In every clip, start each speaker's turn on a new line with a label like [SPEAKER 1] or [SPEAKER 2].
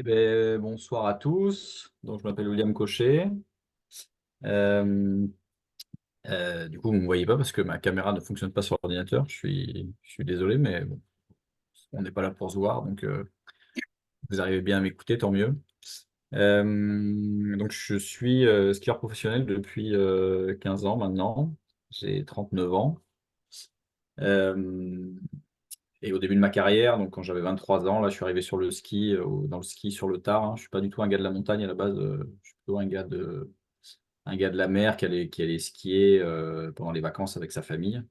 [SPEAKER 1] Bonsoir à tous. Donc, je m'appelle William Cochet. Euh, du coup, vous ne me voyez pas parce que ma caméra ne fonctionne pas sur l'ordinateur. Je suis désolé, mais bon, on n'est pas là pour se voir. Donc, vous arrivez bien à m'écouter, tant mieux. Donc, je suis skieur professionnel depuis 15 ans maintenant. J'ai 39 ans. Euh, et au début de ma carrière, donc quand j'avais 23 ans, là, je suis arrivé sur le ski, dans le ski sur le tard, hein. Je suis pas du tout un gars de la montagne à la base. Je suis plutôt un gars de la mer qui allait skier pendant les vacances avec sa famille.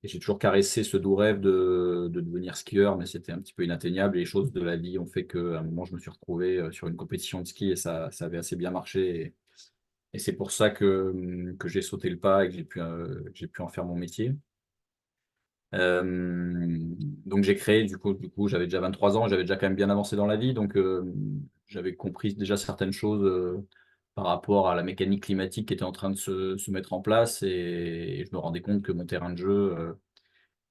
[SPEAKER 1] Et j'ai toujours caressé ce doux rêve de devenir skieur, mais c'était un petit peu inatteignable. Et les choses de la vie ont fait qu'à un moment, je me suis retrouvé sur une compétition de ski et ça avait assez bien marché. Et c'est pour ça que j'ai sauté le pas et que j'ai pu en faire mon métier. Donc j'ai créé, du coup, j'avais déjà 23 ans, j'avais déjà quand même bien avancé dans la vie, donc j'avais compris déjà certaines choses par rapport à la mécanique climatique qui était en train de se mettre en place, et je me rendais compte que mon terrain de jeu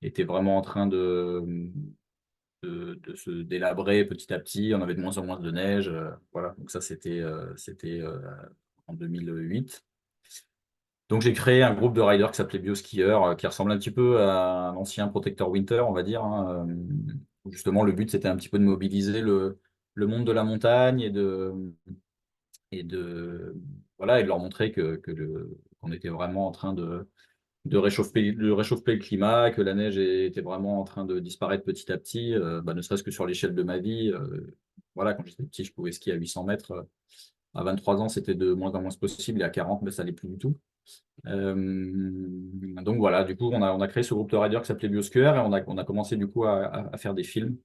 [SPEAKER 1] était vraiment en train de se délabrer petit à petit. On avait de moins en moins de neige, voilà. Donc ça c'était en 2008. Donc j'ai créé un groupe de riders qui s'appelait Bioskieur, qui ressemble un petit peu à un ancien Protector Winter, on va dire, hein. Où justement, le but, c'était un petit peu de mobiliser le monde de la montagne voilà, et de leur montrer qu'on était vraiment en train de réchauffer le climat, que la neige était vraiment en train de disparaître petit à petit, ne serait-ce que sur l'échelle de ma vie. Voilà, quand j'étais petit, je pouvais skier à 800 mètres. À 23 ans, c'était de moins en moins possible, et à 40, mais ça l'est plus du tout. Donc voilà, du coup, on a créé ce groupe de riders qui s'appelait Biosquare, et on a commencé du coup à faire des films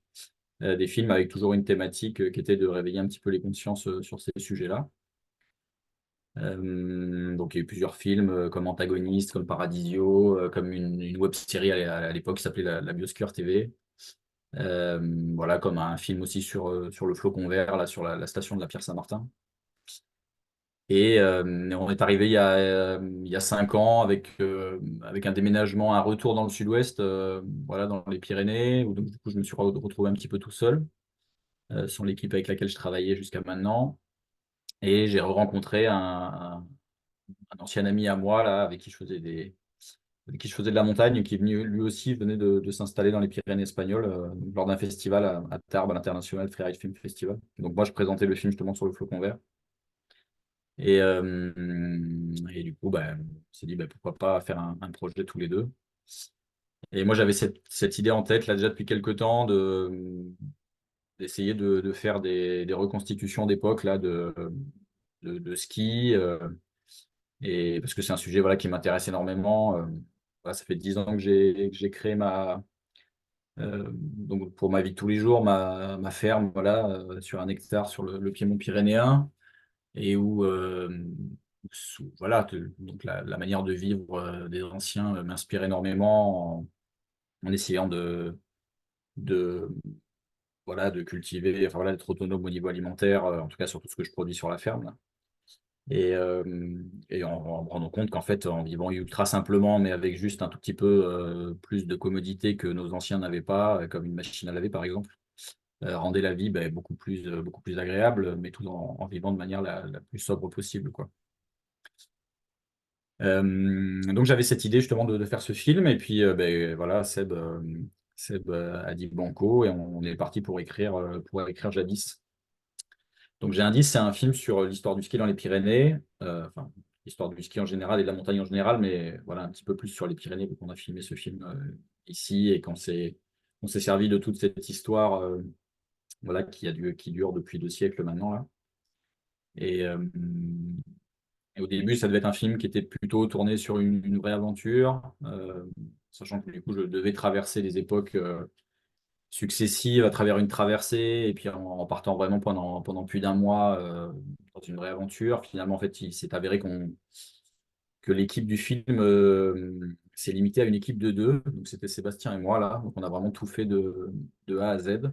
[SPEAKER 1] avec toujours une thématique qui était de réveiller un petit peu les consciences sur ces sujets-là. Donc il y a eu plusieurs films comme Antagoniste, comme Paradisio, comme une web série à l'époque qui s'appelait la Biosquare TV. Voilà, comme un film aussi sur le Flocon Vert, là, sur la station de la Pierre-Saint-Martin. Et on est arrivé il y a 5 ans avec un déménagement, un retour dans le sud-ouest, voilà, dans les Pyrénées, où donc, du coup, je me suis retrouvé un petit peu tout seul, sans l'équipe avec laquelle je travaillais jusqu'à maintenant. Et j'ai rencontré un ancien ami à moi, là, avec qui je faisais de la montagne, qui lui aussi venait de s'installer dans les Pyrénées espagnoles, lors d'un festival à Tarbes, à l'international Freeride Film Festival. Donc moi, je présentais le film justement sur le Flocon Vert. Et du coup, on s'est dit pourquoi pas faire un projet tous les deux. Et moi, j'avais cette idée en tête là déjà depuis quelques temps d'essayer de faire des reconstitutions d'époque là de ski, et parce que c'est un sujet, voilà, qui m'intéresse énormément. Voilà, ça fait 10 ans que j'ai créé donc pour ma vie de tous les jours, ma ferme, voilà, sur 1 hectare sur le piémont pyrénéen, et où voilà, donc la manière de vivre des anciens m'inspire énormément, en essayant de voilà, de cultiver, enfin voilà, d'être autonome au niveau alimentaire, en tout cas sur tout ce que je produis sur la ferme là. Et en me rendant compte qu'en fait, en vivant ultra simplement, mais avec juste un tout petit peu plus de commodité que nos anciens n'avaient pas, comme une machine à laver par exemple, rendait la vie beaucoup plus agréable, mais tout en vivant de manière la plus sobre possible, quoi. Donc j'avais cette idée justement de faire ce film, et puis voilà, Seb a dit banco, et on est parti pour écrire Jadis. Donc Jadis, c'est un film sur l'histoire du ski dans les Pyrénées, enfin l'histoire du ski en général et de la montagne en général, mais voilà, un petit peu plus sur les Pyrénées, vu qu'on a filmé ce film ici, et qu'on s'est servi de toute cette histoire, voilà, qui dure depuis 2 siècles maintenant là. Et, euh, Et au début, ça devait être un film qui était plutôt tourné sur une vraie aventure, sachant que du coup, je devais traverser des époques successives à travers une traversée, et puis en partant vraiment pendant plus d'un mois dans une vraie aventure. Finalement, en fait, il s'est avéré que l'équipe du film s'est limitée à une équipe de deux. Donc, c'était Sébastien et moi, là. Donc, on a vraiment tout fait de A à Z,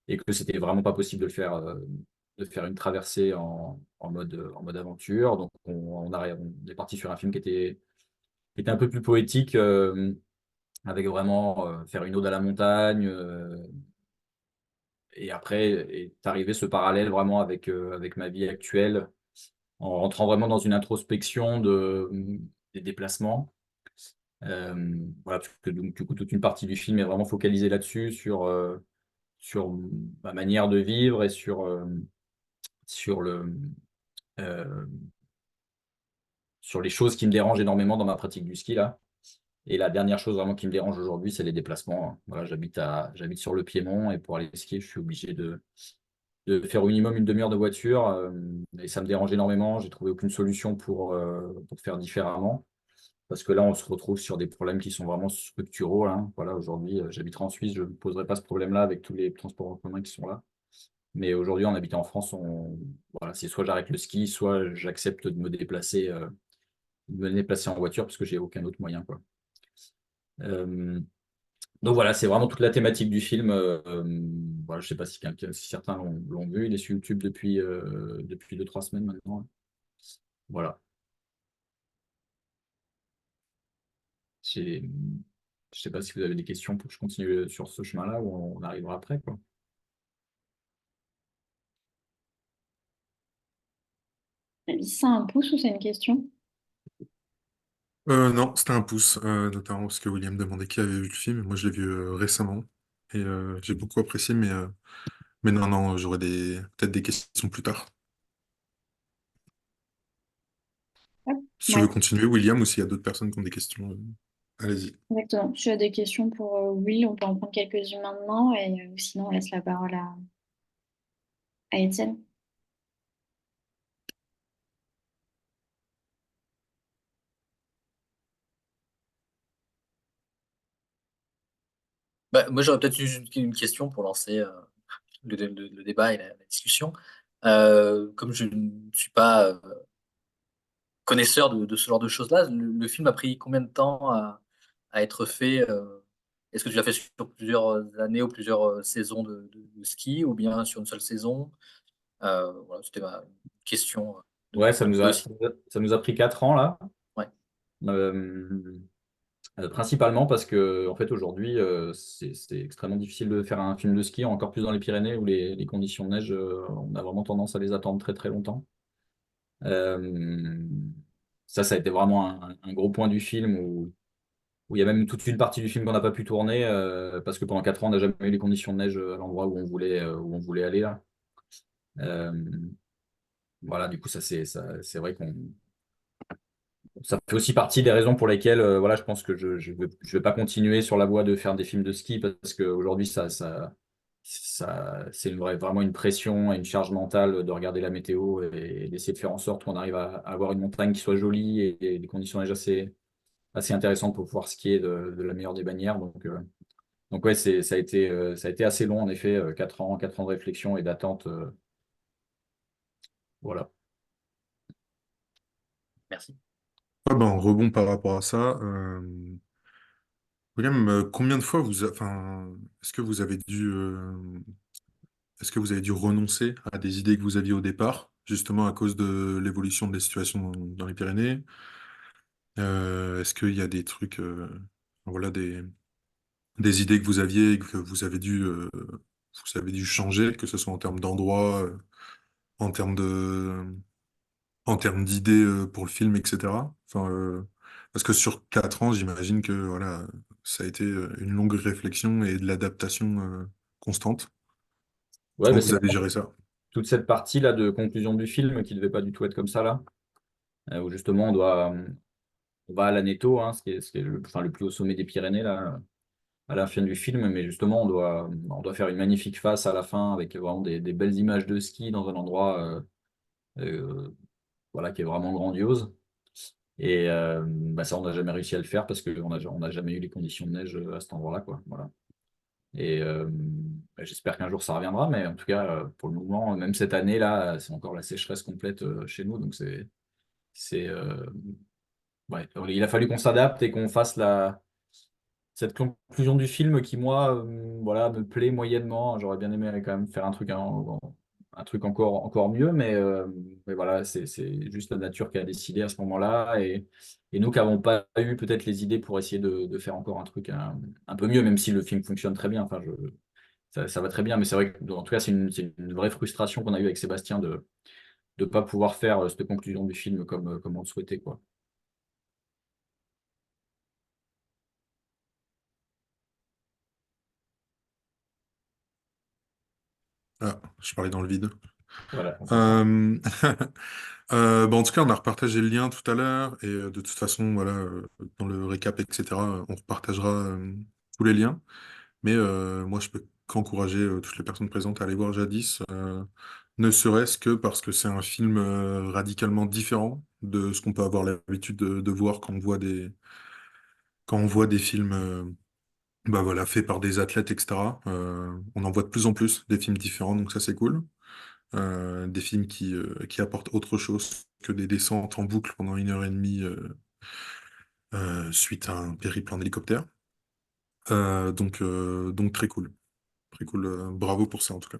[SPEAKER 1] et que c'était vraiment pas possible de faire une traversée en mode aventure. Donc, on est parti sur un film qui était un peu plus poétique, avec vraiment faire une ode à la montagne, et après est arrivé ce parallèle vraiment avec ma vie actuelle, en rentrant vraiment dans une introspection des déplacements. Voilà, parce que donc, du coup, toute une partie du film est vraiment focalisée là-dessus, sur ma manière de vivre et sur euh, sur les choses qui me dérangent énormément dans ma pratique du ski là. Et la dernière chose vraiment qui me dérange aujourd'hui, c'est les déplacements. Voilà, j'habite sur le Piémont et pour aller skier, je suis obligé de faire au minimum une demi-heure de voiture et ça me dérange énormément. J'ai trouvé aucune solution pour faire différemment. Parce que là, on se retrouve sur des problèmes qui sont vraiment structuraux, là. Voilà, aujourd'hui, j'habiterai en Suisse, je ne poserai pas ce problème-là avec tous les transports en commun qui sont là. Mais aujourd'hui, en habitant en France, voilà, c'est soit j'arrête le ski, soit j'accepte de me déplacer en voiture parce que j'ai aucun autre moyen, quoi. Euh, donc voilà, c'est vraiment toute la thématique du film. Voilà, je ne sais pas si certains l'ont vu, il est sur YouTube depuis 2, 3 semaines maintenant. Voilà. Je ne sais pas si vous avez des questions pour que je continue sur ce chemin-là ou on arrivera après, quoi.
[SPEAKER 2] C'est un pouce ou c'est une question?
[SPEAKER 3] Non, c'était un pouce, notamment parce que William demandait qui avait vu le film. Moi, je l'ai vu récemment et j'ai beaucoup apprécié, mais non, non, j'aurais peut-être des questions plus tard.
[SPEAKER 2] Hop,
[SPEAKER 3] Si tu veux
[SPEAKER 2] ouais,
[SPEAKER 3] continuer, William, ou s'il y a d'autres personnes qui ont des questions, allez-y.
[SPEAKER 2] exactement. Si tu as des questions pour Will, on peut en prendre quelques-unes maintenant et sinon on laisse la parole à Étienne.
[SPEAKER 4] Bah, moi, j'aurais peut-être juste une question pour lancer le débat et la discussion. Comme je ne suis pas connaisseur de ce genre de choses-là, le film a pris combien de temps à être fait? Est-ce que tu l'as fait sur plusieurs années ou plusieurs saisons de ski ou bien sur une seule saison? Voilà, c'était ma question de
[SPEAKER 1] Ouais,
[SPEAKER 4] mon point de vue aussi.
[SPEAKER 1] ça nous a pris 4 ans là.
[SPEAKER 4] Ouais,
[SPEAKER 1] Euh, Principalement parce que en fait aujourd'hui c'est extrêmement difficile de faire un film de ski, encore plus dans les Pyrénées où les conditions de neige, on a vraiment tendance à les attendre très très longtemps. Euh, Ça a été vraiment un gros point du film où il y a même toute une partie du film qu'on n'a pas pu tourner parce que pendant 4 ans on n'a jamais eu les conditions de neige à l'endroit où on voulait aller là. Euh, voilà, du coup c'est vrai qu'on ça fait aussi partie des raisons pour lesquelles voilà, je pense que je vais pas continuer sur la voie de faire des films de ski parce qu'aujourd'hui, c'est vraiment une pression et une charge mentale de regarder la météo et d'essayer de faire en sorte qu'on arrive à avoir une montagne qui soit jolie et des conditions de neige assez intéressantes pour pouvoir skier de la meilleure des bannières. Donc ouais, ça a été assez long, en effet, 4 ans de réflexion et d'attente. Voilà.
[SPEAKER 4] merci.
[SPEAKER 3] Ouais, ben, en rebond par rapport à ça, William, combien de fois enfin, est-ce que vous avez est-ce que vous avez dû renoncer à des idées que vous aviez au départ, justement à cause de l'évolution des situations dans les Pyrénées? Est-ce qu'il y a des trucs, voilà, des idées que vous aviez et que vous avez dû changer, que ce soit en termes d'endroit, en termes en termes d'idées pour le film, etc. Enfin, parce que sur 4 ans, j'imagine que voilà, ça a été une longue réflexion et de l'adaptation constante.
[SPEAKER 1] Ouais,
[SPEAKER 3] Comment
[SPEAKER 1] bah,
[SPEAKER 3] vous
[SPEAKER 1] c'est
[SPEAKER 3] avez
[SPEAKER 1] vraiment
[SPEAKER 3] géré ça?
[SPEAKER 1] toute cette partie-là de conclusion du film qui devait pas du tout être comme ça là. Où justement on va à l'Aneto, hein, ce qui est enfin, le plus haut sommet des Pyrénées, là, à la fin du film, mais justement on doit faire une magnifique face à la fin avec vraiment des belles images de ski dans un endroit euh, voilà, qui est vraiment grandiose. Et bah, ça, on n'a jamais réussi à le faire parce qu'on n'a jamais eu les conditions de neige à cet endroit-là, quoi. Voilà. Et bah, j'espère qu'un jour ça reviendra, mais en tout cas, pour le moment, même cette année, là, c'est encore la sécheresse complète chez nous, donc c'est, ouais, il a fallu qu'on s'adapte et qu'on fasse cette conclusion du film qui, moi, voilà, me plaît moyennement. J'aurais bien aimé quand même faire un truc encore mieux, mais voilà, c'est juste la nature qui a décidé à ce moment-là. Et nous qui n'avons pas eu peut-être les idées pour essayer de faire encore un truc un peu mieux, même si le film fonctionne très bien. Enfin, ça va très bien, mais c'est vrai que, en tout cas, c'est une vraie frustration qu'on a eue avec Sébastien de ne pas pouvoir faire cette conclusion du film comme on le souhaitait, quoi.
[SPEAKER 3] Ah, je parlais dans le vide.
[SPEAKER 1] Voilà, on s'entend.
[SPEAKER 3] Euh, bah, en tout cas, on a repartagé le lien tout à l'heure et de toute façon, voilà, dans le récap, etc., on repartagera tous les liens. Mais moi, je peux qu'encourager toutes les personnes présentes à aller voir Jadis, ne serait-ce que parce que c'est un film radicalement différent de ce qu'on peut avoir l'habitude de voir quand on voit des films bah voilà, faits par des athlètes, etc. On en voit de plus en plus des films différents, donc ça c'est cool. Des films qui apportent autre chose que des descentes en boucle pendant 1 heure et demie suite à un périple en hélicoptère. Donc très cool. Très cool. Bravo pour ça en tout cas.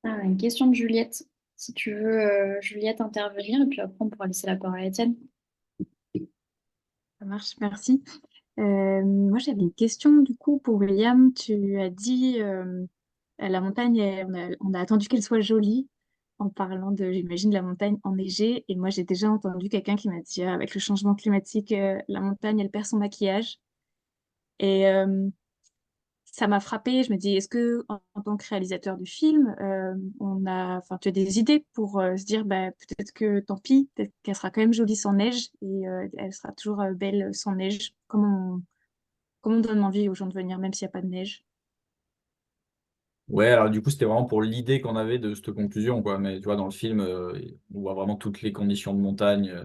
[SPEAKER 2] Ah, une question de Juliette. Si tu veux, Juliette, intervenir, et puis après, on pourra laisser la parole à Étienne.
[SPEAKER 5] Ça marche, merci. Moi, j'avais une question du coup pour William. Tu as dit la montagne, on a attendu qu'elle soit jolie en parlant de, j'imagine, la montagne enneigée. Et moi, j'ai déjà entendu quelqu'un qui m'a dit, avec le changement climatique, la montagne, elle perd son maquillage. Et ça m'a frappée. Je me dis, est-ce que en tant que réalisateur du film, enfin, tu as des idées pour se dire, bah, peut-être que tant pis, peut-être qu'elle sera quand même jolie sans neige et elle sera toujours belle sans neige. Comment on donne envie aux gens de venir, même s'il n'y a pas de neige?
[SPEAKER 1] Ouais, alors du coup, c'était vraiment pour l'idée qu'on avait de cette conclusion, quoi. Mais tu vois, dans le film, on voit vraiment toutes les conditions de montagne,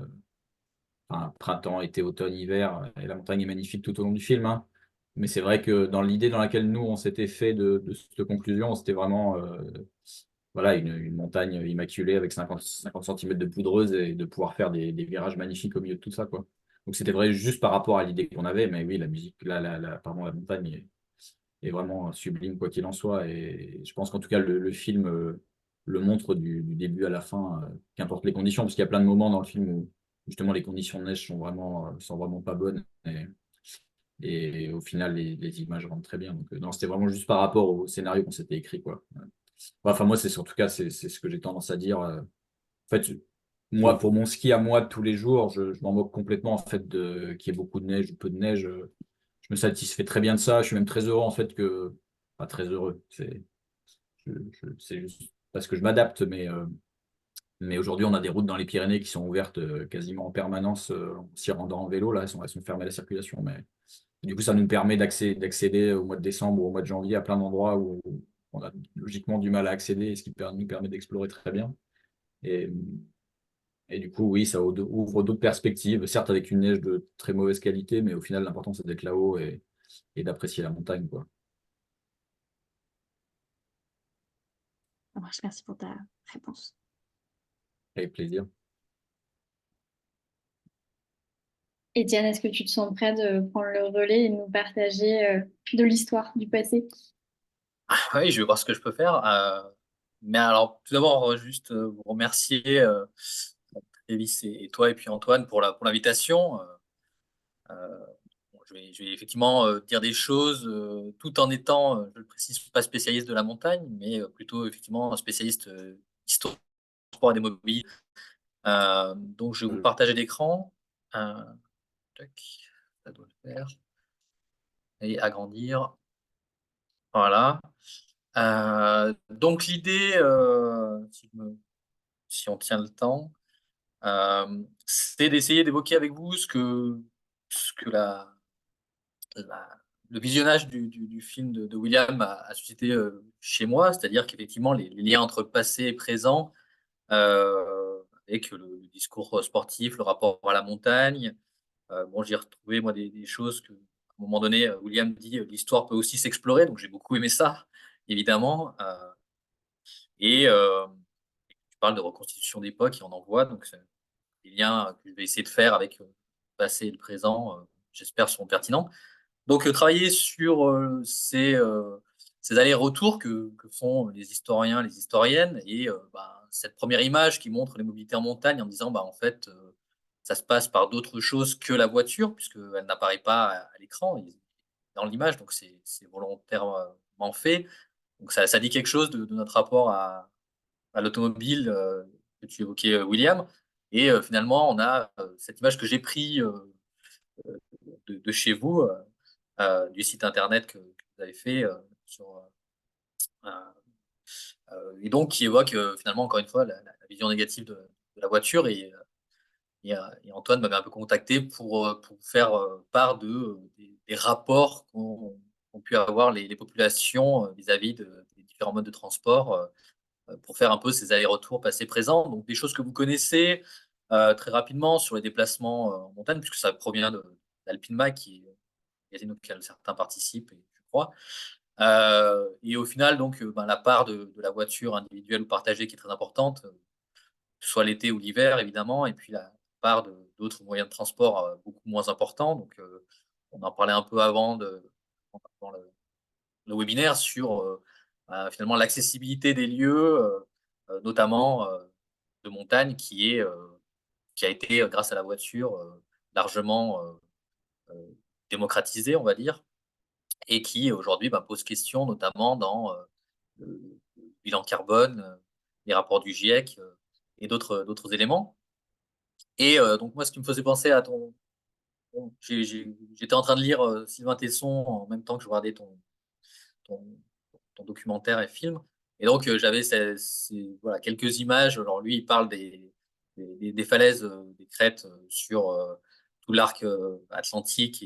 [SPEAKER 1] enfin, printemps, été, automne, hiver, et la montagne est magnifique tout au long du film, hein. Mais c'est vrai que dans l'idée dans laquelle nous, on s'était fait de cette conclusion, c'était vraiment voilà, une montagne immaculée avec 50 centimètres de poudreuse et de pouvoir faire des virages magnifiques au milieu de tout ça, quoi. Donc c'était vrai juste par rapport à l'idée qu'on avait, mais oui, la musique, pardon, la montagne est vraiment sublime, quoi qu'il en soit. Et je pense qu'en tout cas, le film le montre du début à la fin, qu'importe les conditions, parce qu'il y a plein de moments dans le film où justement les conditions de neige sont vraiment pas bonnes. Et au final, les images rendent très bien. Donc, non, c'était vraiment juste par rapport au scénario qu'on s'était écrit, quoi. Ouais. Enfin, moi, en tout cas, c'est ce que j'ai tendance à dire. En fait, moi, pour mon ski à moi de tous les jours, je m'en moque complètement en fait qu'il y ait beaucoup de neige ou peu de neige. Je me satisfais très bien de ça. Je suis même très heureux en fait pas très heureux. C'est juste parce que je m'adapte, mais aujourd'hui, on a des routes dans les Pyrénées qui sont ouvertes quasiment en permanence en s'y rendant en vélo. Là, elles sont fermées à la circulation. Mais du coup, ça nous permet d'accéder au mois de décembre ou au mois de janvier à plein d'endroits où on a logiquement du mal à accéder, ce qui nous permet d'explorer très bien. Et, et du coup, oui, ça ouvre d'autres perspectives, certes avec une neige de très mauvaise qualité, mais au final, l'important, c'est d'être là-haut et d'apprécier la montagne, quoi.
[SPEAKER 5] Ça marche, merci pour ta réponse.
[SPEAKER 1] Avec plaisir.
[SPEAKER 2] Étienne, est-ce que tu te sens prêt de prendre le relais et nous partager de l'histoire du passé?
[SPEAKER 4] Oui, je vais voir ce que je peux faire. Mais alors, tout d'abord, juste vous remercier, Travis et toi, et puis Antoine, pour l'invitation. Bon, je vais effectivement dire des choses tout en étant, je le précise, pas spécialiste de la montagne, mais plutôt effectivement un spécialiste histoire, sport et des mobiles. Donc, je vais vous partager l'écran. Euh, tac, ça doit le faire. Et agrandir. Voilà. Donc, l'idée, si on tient le temps, c'est d'essayer d'évoquer avec vous ce que le visionnage du film de William a suscité chez moi, c'est-à-dire qu'effectivement, les liens entre passé et présent, avec le discours sportif, le rapport à la montagne. Bon, j'ai retrouvé, moi, des choses que, à un moment donné, William dit l'histoire peut aussi s'explorer, donc j'ai beaucoup aimé ça, évidemment. Et tu parles de reconstitution d'époque, et on en voit, donc c'est des liens que je vais essayer de faire avec le passé et le présent, j'espère, seront pertinents. Donc, travailler sur ces allers-retours que font les historiens, les historiennes, et bah, cette première image qui montre les mobilités en montagne en disant, bah, en fait, ça se passe par d'autres choses que la voiture, puisqu'elle n'apparaît pas à l'écran, dans l'image, donc c'est volontairement fait. Donc ça dit quelque chose de notre rapport à l'automobile que tu évoquais, William. Et finalement, on a cette image que j'ai prise de chez vous, du site internet que vous avez fait euh, et donc qui évoque finalement, encore une fois, la vision négative de la voiture. Et Antoine m'avait un peu contacté pour faire part des rapports qu'ont pu avoir les populations vis-à-vis des différents modes de transport pour faire un peu ces allers-retours passé-présent. Donc des choses que vous connaissez très rapidement sur les déplacements en montagne, puisque ça provient d'Alpinema, qui est un magazine auquel certains participent, et je crois. Et au final, donc, la part de la voiture individuelle ou partagée qui est très importante, que ce soit l'été ou l'hiver, évidemment, et puis la part d'autres moyens de transport beaucoup moins importants. Donc, on en parlait un peu avant dans le webinaire sur finalement l'accessibilité des lieux, notamment de montagne, qui a été, grâce à la voiture, largement euh, démocratisée, on va dire, et qui aujourd'hui pose question, notamment dans le bilan carbone, les rapports du GIEC et d'autres éléments. Et donc moi, ce qui me faisait penser à j'étais en train de lire Sylvain Tesson en même temps que je regardais ton, ton documentaire et film. Et donc j'avais voilà, quelques images. Alors lui, il parle des falaises, des crêtes sur tout l'arc atlantique,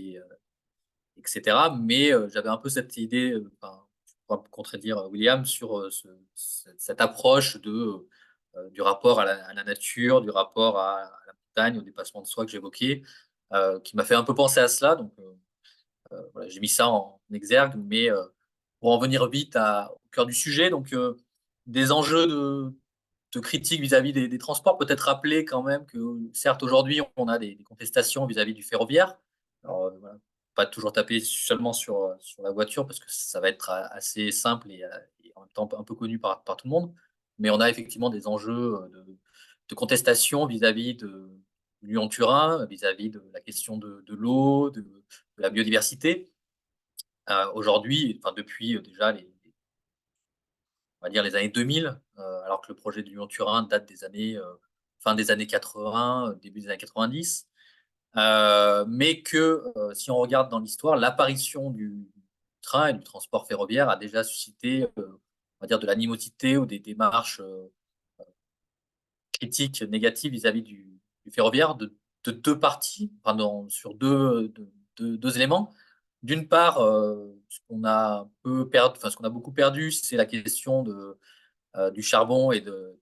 [SPEAKER 4] etc. Mais j'avais un peu cette idée, enfin, je pourrais contredire William, sur cette approche du rapport à la nature, du rapport à la montagne, au dépassement de soi que j'évoquais, qui m'a fait un peu penser à cela. Donc voilà, j'ai mis ça en exergue, mais pour en venir vite au cœur du sujet, donc des enjeux de critique vis-à-vis des transports, peut-être rappeler quand même que certes aujourd'hui on a des contestations vis-à-vis du ferroviaire. Alors, voilà, pas toujours taper seulement sur la voiture parce que ça va être assez simple et en même temps un peu connu par tout le monde. Mais on a effectivement des enjeux de contestation vis-à-vis de Lyon-Turin, vis-à-vis de la question de l'eau, de la biodiversité. Aujourd'hui, enfin depuis déjà on va dire les années 2000, alors que le projet de Lyon-Turin date des années fin des années 80, début des années 90. Mais que si on regarde dans l'histoire, l'apparition du train et du transport ferroviaire a déjà suscité, on va dire, de l'animosité ou des démarches critiques négatives vis-à-vis du ferroviaire de deux parties, enfin, sur deux éléments. D'une part, ce qu'on a un peu perdu, enfin ce qu'on a beaucoup perdu, c'est la question du charbon et de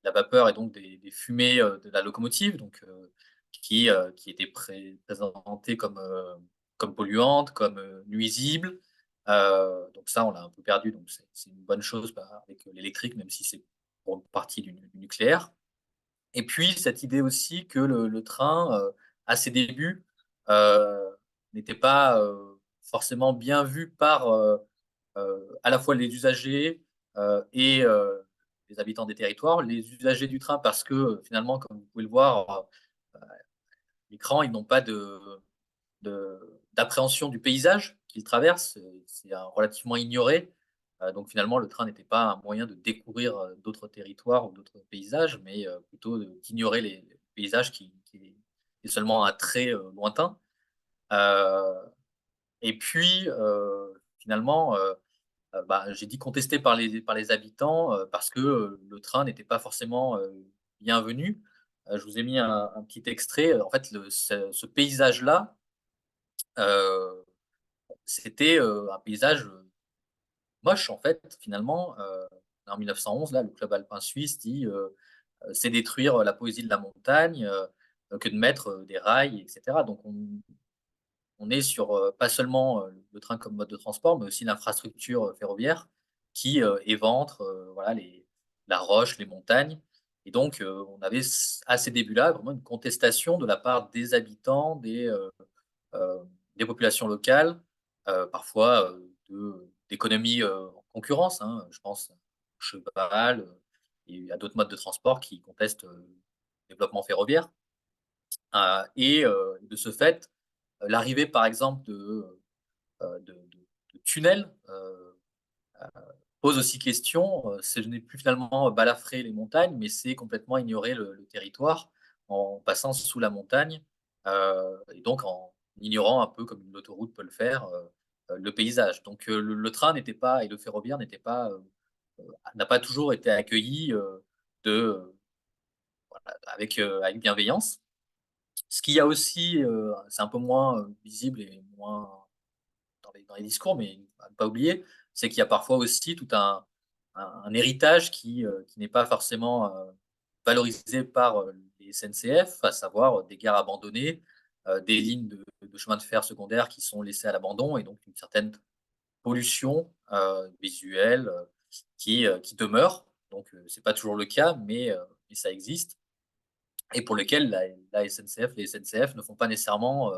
[SPEAKER 4] la vapeur et donc des fumées de la locomotive, donc qui étaient présentées comme polluantes, comme nuisibles. Donc ça, on l'a un peu perdu, donc c'est une bonne chose avec l'électrique, même si c'est pour une partie du nucléaire. Et puis cette idée aussi que le train, à ses débuts, euh, n'était pas forcément bien vu par à la fois les usagers et les habitants des territoires. Les usagers du train parce que finalement, comme vous pouvez le voir, l'écran, ils n'ont pas d'appréhension du paysage qu'ils traversent. C'est relativement ignoré. Donc finalement, le train n'était pas un moyen de découvrir d'autres territoires ou d'autres paysages, mais plutôt d'ignorer les paysages qui est seulement un trait lointain. Euh, et puis, finalement, j'ai dit contesté par les habitants parce que le train n'était pas forcément bienvenu. Je vous ai mis un petit extrait. En fait, ce paysage-là, euh, c'était un paysage moche, en fait, finalement. En 1911, là, le club alpin suisse dit c'est détruire la poésie de la montagne que de mettre des rails, etc. Donc, on est sur pas seulement le train comme mode de transport, mais aussi l'infrastructure ferroviaire qui éventre voilà, la roche, les montagnes. Et donc, on avait à ces débuts-là vraiment une contestation de la part des habitants, euh, des populations locales, parfois d'économies en concurrence. Hein, je pense au cheval et à d'autres modes de transport qui contestent le développement ferroviaire. Et de ce fait, l'arrivée, par exemple, de tunnels pose aussi question. Ce n'est plus finalement balafrer les montagnes, mais c'est complètement ignorer le territoire en passant sous la montagne, et donc en ignorant un peu, comme une autoroute peut le faire, le paysage. Donc le train n'était pas et le ferroviaire n'était pas, n'a pas toujours été accueilli, de voilà, avec bienveillance. Ce qu'il y a aussi, c'est un peu moins, visible et moins dans les discours, mais à ne pas oublier, c'est qu'il y a parfois aussi tout un héritage qui n'est pas forcément, valorisé par, les SNCF, à savoir, des gares abandonnées, des lignes de chemin de fer secondaires qui sont laissées à l'abandon et donc une certaine pollution, visuelle, qui demeure. Donc c'est pas toujours le cas, mais ça existe et pour lequel la SNCF les SNCF ne font pas nécessairement,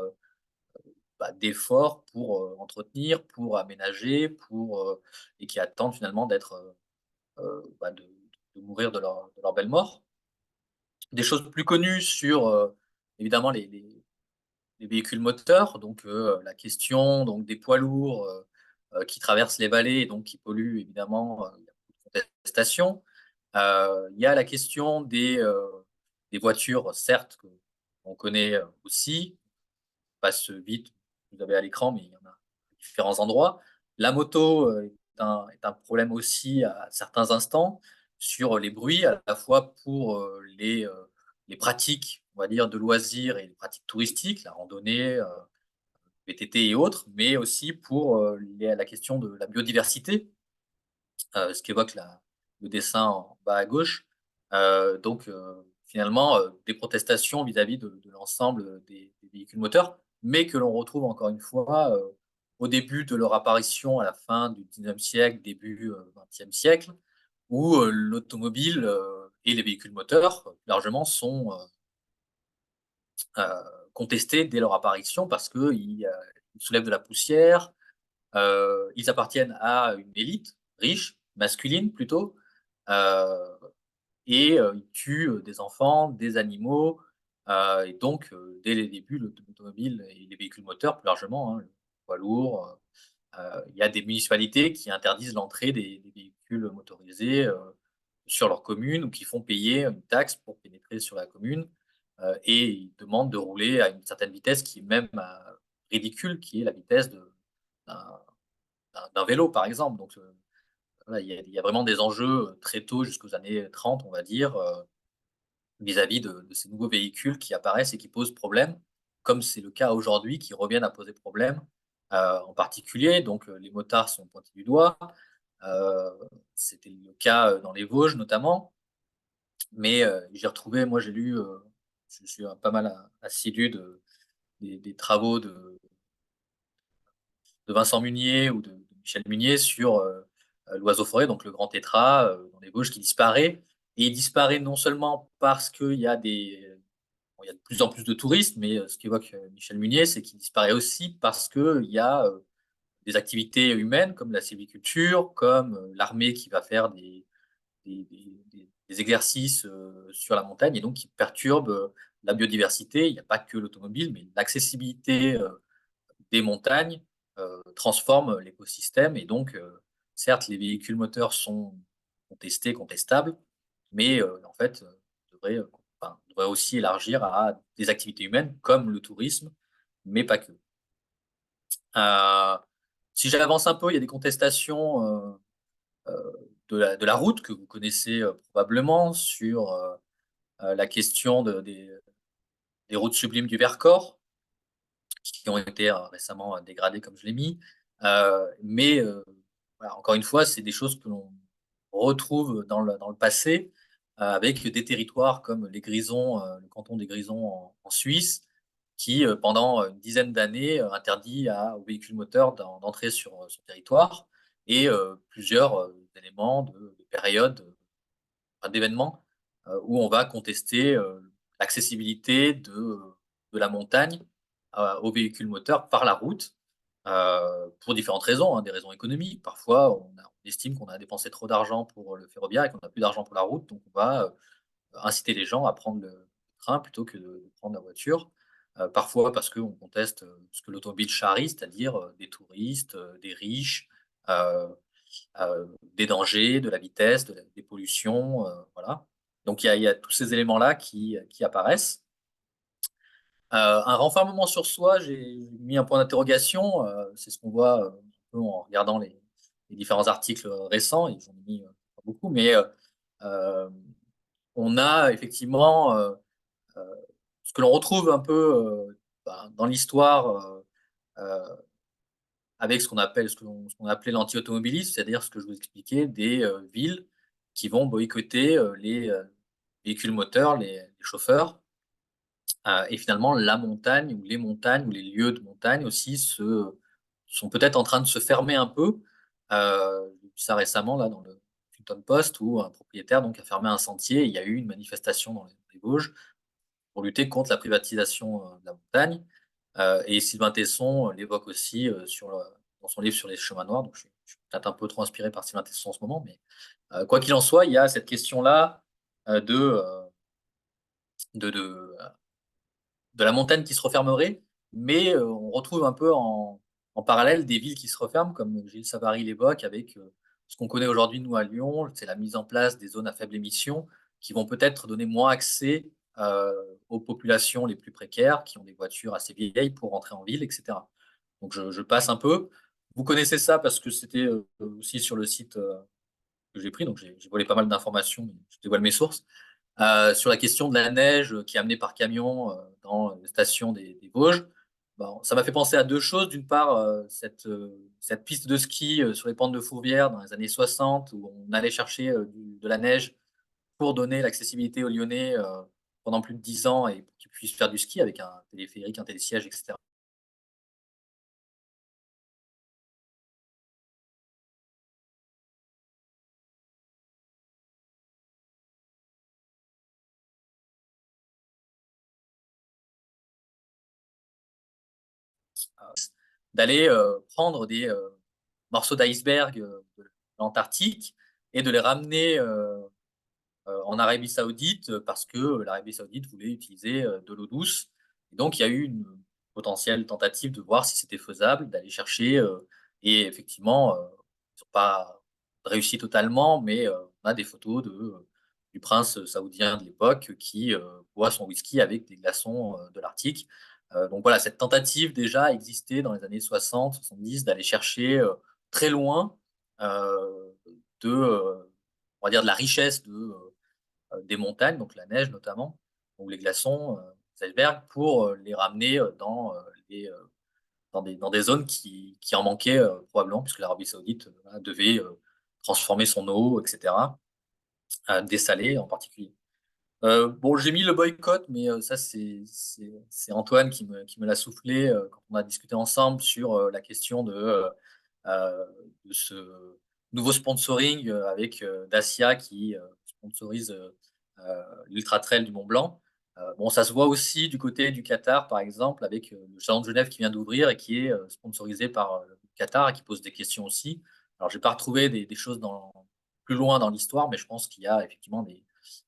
[SPEAKER 4] d'efforts pour, entretenir, pour aménager, et qui attendent finalement d'être, de mourir de leur belle mort. Des choses plus connues sur, évidemment les véhicules moteurs, donc la question donc des poids lourds, qui traversent les vallées et donc qui polluent évidemment, il y a beaucoup de contestations. Il y a la question des voitures, certes, qu'on connaît, aussi, passe vite, vous avez à l'écran, mais il y en a à différents endroits. La moto, est un problème aussi à certains instants sur les bruits, à la fois pour, les pratiques, on va dire, de loisirs et les pratiques touristiques, la randonnée, VTT et autres, mais aussi pour, la question de la biodiversité, ce qu'évoque le dessin en bas à gauche. Donc, finalement, des protestations vis-à-vis de l'ensemble des véhicules moteurs, mais que l'on retrouve encore une fois au début de leur apparition à la fin du 19e siècle, début 20e siècle, où l'automobile et les véhicules moteurs, largement, sont contestés dès leur apparition parce qu'ils soulèvent de la poussière, ils appartiennent à une élite riche, masculine plutôt, heu et ils tuent, des enfants, des animaux, et donc dès les débuts, l'automobile et les véhicules moteurs plus largement, hein, le poids lourd, il y a des municipalités qui interdisent l'entrée des véhicules motorisés, sur leur commune ou qui font payer une taxe pour pénétrer sur la commune, et ils demandent de rouler à une certaine vitesse qui est même, ridicule, qui est la vitesse d'un d'un vélo, par exemple. Donc voilà, il y a vraiment des enjeux, très tôt jusqu'aux années 30, on va dire, vis-à-vis de ces nouveaux véhicules qui apparaissent et qui posent problème, comme c'est le cas aujourd'hui, qui reviennent à poser problème, en particulier. Donc les motards sont pointés du doigt, heu, c'était le cas, dans les Vosges notamment, mais j'ai retrouvé moi j'ai lu, je suis un pas mal assidu des travaux de Vincent Munier ou de Michel Munier sur, l'oiseau-forêt, donc le grand tétras, dans les Vosges qui disparaît et il disparaît non seulement parce qu'il y a bon, il y a de plus en plus de touristes, mais ce qu'évoque, Michel Munier, c'est qu'il disparaît aussi parce qu'il y a, des activités humaines comme la sylviculture, comme, l'armée qui va faire des exercices, sur la montagne et donc qui perturbent, la biodiversité. Il n'y a pas que l'automobile, mais l'accessibilité, des montagnes, transforment l'écosystème et donc, certes, les véhicules moteurs sont contestés, contestables, mais, en fait, devraient aussi élargir à des activités humaines comme le tourisme, mais pas que. Heu, Si j'avance un peu, il y a des contestations, de la route que vous connaissez, probablement sur, la question des routes sublimes du Vercors, qui ont été, récemment, dégradées comme je l'ai mis. Mais voilà, encore une fois, c'est des choses que l'on retrouve dans le passé, avec des territoires comme les Grisons, le canton des Grisons en Suisse, qui, pendant une dizaine d'années, interdit aux véhicules moteurs d'entrer sur son territoire et plusieurs éléments de périodes, d'événements, où on va contester, l'accessibilité de la montagne, aux véhicules moteurs par la route, pour différentes raisons, hein, des raisons économiques. Parfois, on estime qu'on a dépensé trop d'argent pour le ferroviaire et qu'on a plus d'argent pour la route, donc on va, inciter les gens à prendre le train plutôt que de prendre la voiture. Parfois parce qu'on conteste ce que l'automobile charrie, c'est-à-dire des touristes, des riches, euh, des dangers, de la vitesse, des pollutions, voilà. Donc il y a tous ces éléments-là qui apparaissent. Un renfermement sur soi, j'ai mis un point d'interrogation. C'est ce qu'on voit un peu en regardant les différents articles récents. Ils ont mis pas beaucoup, mais euh, on a effectivement ce que l'on retrouve un peu dans l'histoire avec ce qu'on appelait l'anti-automobilisme, c'est-à-dire ce que je vous expliquais, des villes qui vont boycotter les véhicules moteurs, les chauffeurs. Et finalement, la montagne ou les montagnes ou les lieux de montagne aussi sont peut-être en train de se fermer un peu. J'ai vu ça récemment là, dans le Huffington Post où un propriétaire donc, a fermé un sentier. Et il y a eu une manifestation dans les Vosges pour lutter contre la privatisation de la montagne. Et Sylvain Tesson l'évoque aussi dans son livre sur les chemins noirs. Donc, je suis peut-être un peu trop inspiré par Sylvain Tesson en ce moment, mais quoi qu'il en soit, il y a cette question-là de de la montagne qui se refermerait, mais on retrouve un peu en parallèle des villes qui se referment, comme Gilles Savary l'évoque, avec ce qu'on connaît aujourd'hui, nous, à Lyon, c'est la mise en place des zones à faible émission, qui vont peut-être donner moins accès aux populations les plus précaires, qui ont des voitures assez vieilles pour rentrer en ville, etc. Donc je passe un peu. Vous connaissez ça parce que c'était aussi sur le site que j'ai pris, donc j'ai volé pas mal d'informations, mais je dévoile mes sources. Sur la question de la neige qui est amenée par camion dans les stations des Vosges, bon, ça m'a fait penser à deux choses. D'une part, cette piste de ski sur les pentes de Fourvière dans les années 60, où on allait chercher de la neige pour donner l'accessibilité aux Lyonnais pendant plus de 10 ans et pour qu'ils puissent faire du ski avec un téléphérique, un télésiège, etc. D'aller prendre des morceaux d'iceberg de l'Antarctique et de les ramener en Arabie Saoudite parce que l'Arabie Saoudite voulait utiliser de l'eau douce. Et donc, il y a eu une potentielle tentative de voir si c'était faisable d'aller chercher. Et effectivement, ils n'ont pas réussi totalement, mais on a des photos du prince saoudien de l'époque qui boit son whisky avec des glaçons de l'Arctique. Donc voilà, cette tentative déjà existait dans les années 60, 70 d'aller chercher très loin on va dire de la richesse des montagnes, donc la neige notamment, ou les glaçons, les icebergs, pour les ramener dans des zones qui en manquaient probablement, puisque l'Arabie Saoudite devait transformer son eau, etc., dessaler en particulier. Bon, j'ai mis le boycott, mais ça, c'est Antoine qui me l'a soufflé quand on a discuté ensemble sur la question de ce nouveau sponsoring avec Dacia qui sponsorise l'Ultra Trail du Mont Blanc. Bon, ça se voit aussi du côté du Qatar, par exemple, avec le Salon de Genève qui vient d'ouvrir et qui est sponsorisé par le Qatar et qui pose des questions aussi. Alors, je n'ai pas retrouvé des choses plus loin dans l'histoire, mais je pense qu'il y a effectivement il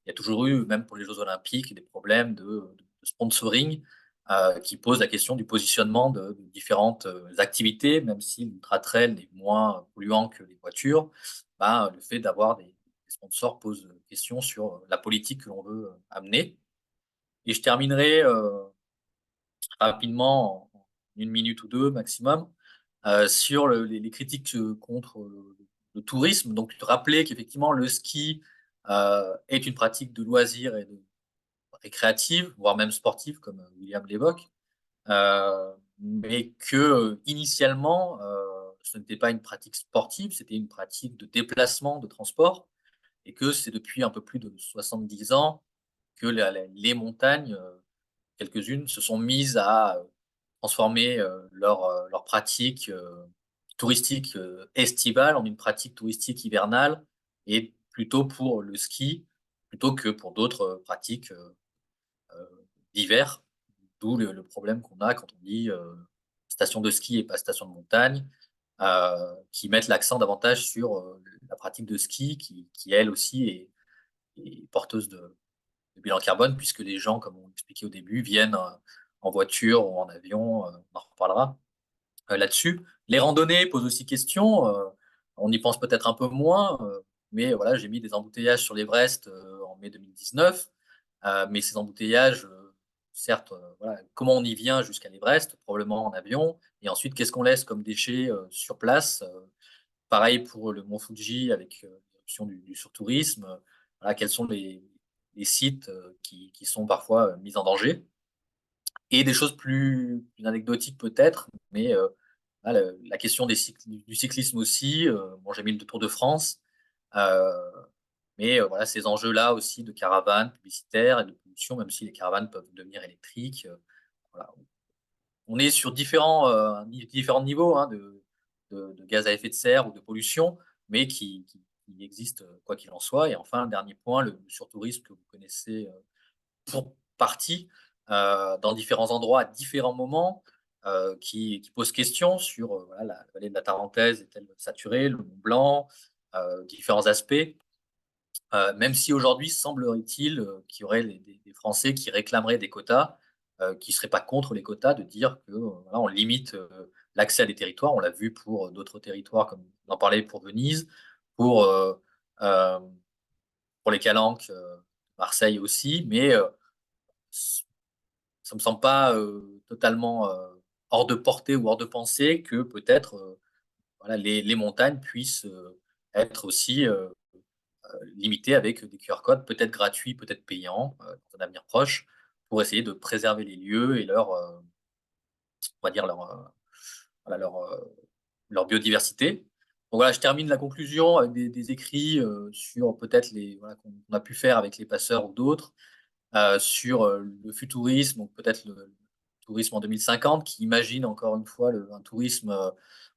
[SPEAKER 4] y a toujours eu, même pour les Jeux Olympiques, des problèmes de sponsoring qui posent la question du positionnement de différentes activités, même si l'ultra-trail est moins polluant que les voitures, bah, le fait d'avoir des sponsors pose question sur la politique que l'on veut amener. Et je terminerai rapidement, en une minute ou deux maximum, sur les critiques contre le tourisme. Donc, rappeler qu'effectivement, le ski est une pratique de loisir et de récréative, voire même sportive, comme William l'évoque, mais que initialement, ce n'était pas une pratique sportive, c'était une pratique de déplacement, de transport, et que c'est depuis un peu plus de 70 ans que les montagnes, quelques-unes, se sont mises à transformer leur pratique touristique estivale en une pratique touristique hivernale, et plutôt pour le ski, plutôt que pour d'autres pratiques d'hiver, d'où le problème qu'on a quand on dit station de ski et pas station de montagne, qui mettent l'accent davantage sur la pratique de ski qui elle aussi, est porteuse bilan carbone, puisque les gens, comme on l'expliquait au début, viennent en voiture ou en avion, on en reparlera là-dessus. Les randonnées posent aussi question, on y pense peut-être un peu moins, mais voilà, j'ai mis des embouteillages sur l'Everest en mai 2019, mais ces embouteillages, certes, voilà, comment on y vient jusqu'à l'Everest? Probablement en avion, et ensuite, qu'est-ce qu'on laisse comme déchets sur place? Pareil pour le mont Fuji avec l'éruption du surtourisme. Voilà, quels sont les sites qui sont parfois mis en danger? Et des choses plus anecdotiques peut-être, mais voilà, la question du cyclisme aussi. Bon, j'ai mis le Tour de France, euh, mais voilà, ces enjeux-là aussi de caravanes publicitaires et de pollution, même si les caravanes peuvent devenir électriques. Voilà. On est sur différents niveaux hein, de gaz à effet de serre ou de pollution, mais qui existent quoi qu'il en soit. Et enfin, le dernier point, le surtourisme que vous connaissez pour partie dans différents endroits à différents moments, qui pose question sur voilà, la vallée de la Tarentaise est-elle saturée, le Mont Blanc, différents aspects. Même si aujourd'hui, semblerait-il qu'il y aurait des Français qui réclameraient des quotas, qui ne seraient pas contre les quotas, de dire que voilà, on limite l'accès à des territoires. On l'a vu pour d'autres territoires, comme on en parlait pour Venise, pour, euh, euh, pour les Calanques, Marseille aussi, mais ça me semble pas totalement hors de portée ou hors de pensée que peut-être voilà, les montagnes puissent être aussi limitées avec des QR codes, peut-être gratuits, peut-être payants, dans un avenir proche, pour essayer de préserver les lieux et on va dire voilà, leur biodiversité. Donc voilà, je termine la conclusion avec des écrits sur peut-être voilà, qu'on a pu faire avec les passeurs ou d'autres, sur le futurisme, donc peut-être le tourisme en 2050, qui imagine encore une fois un tourisme,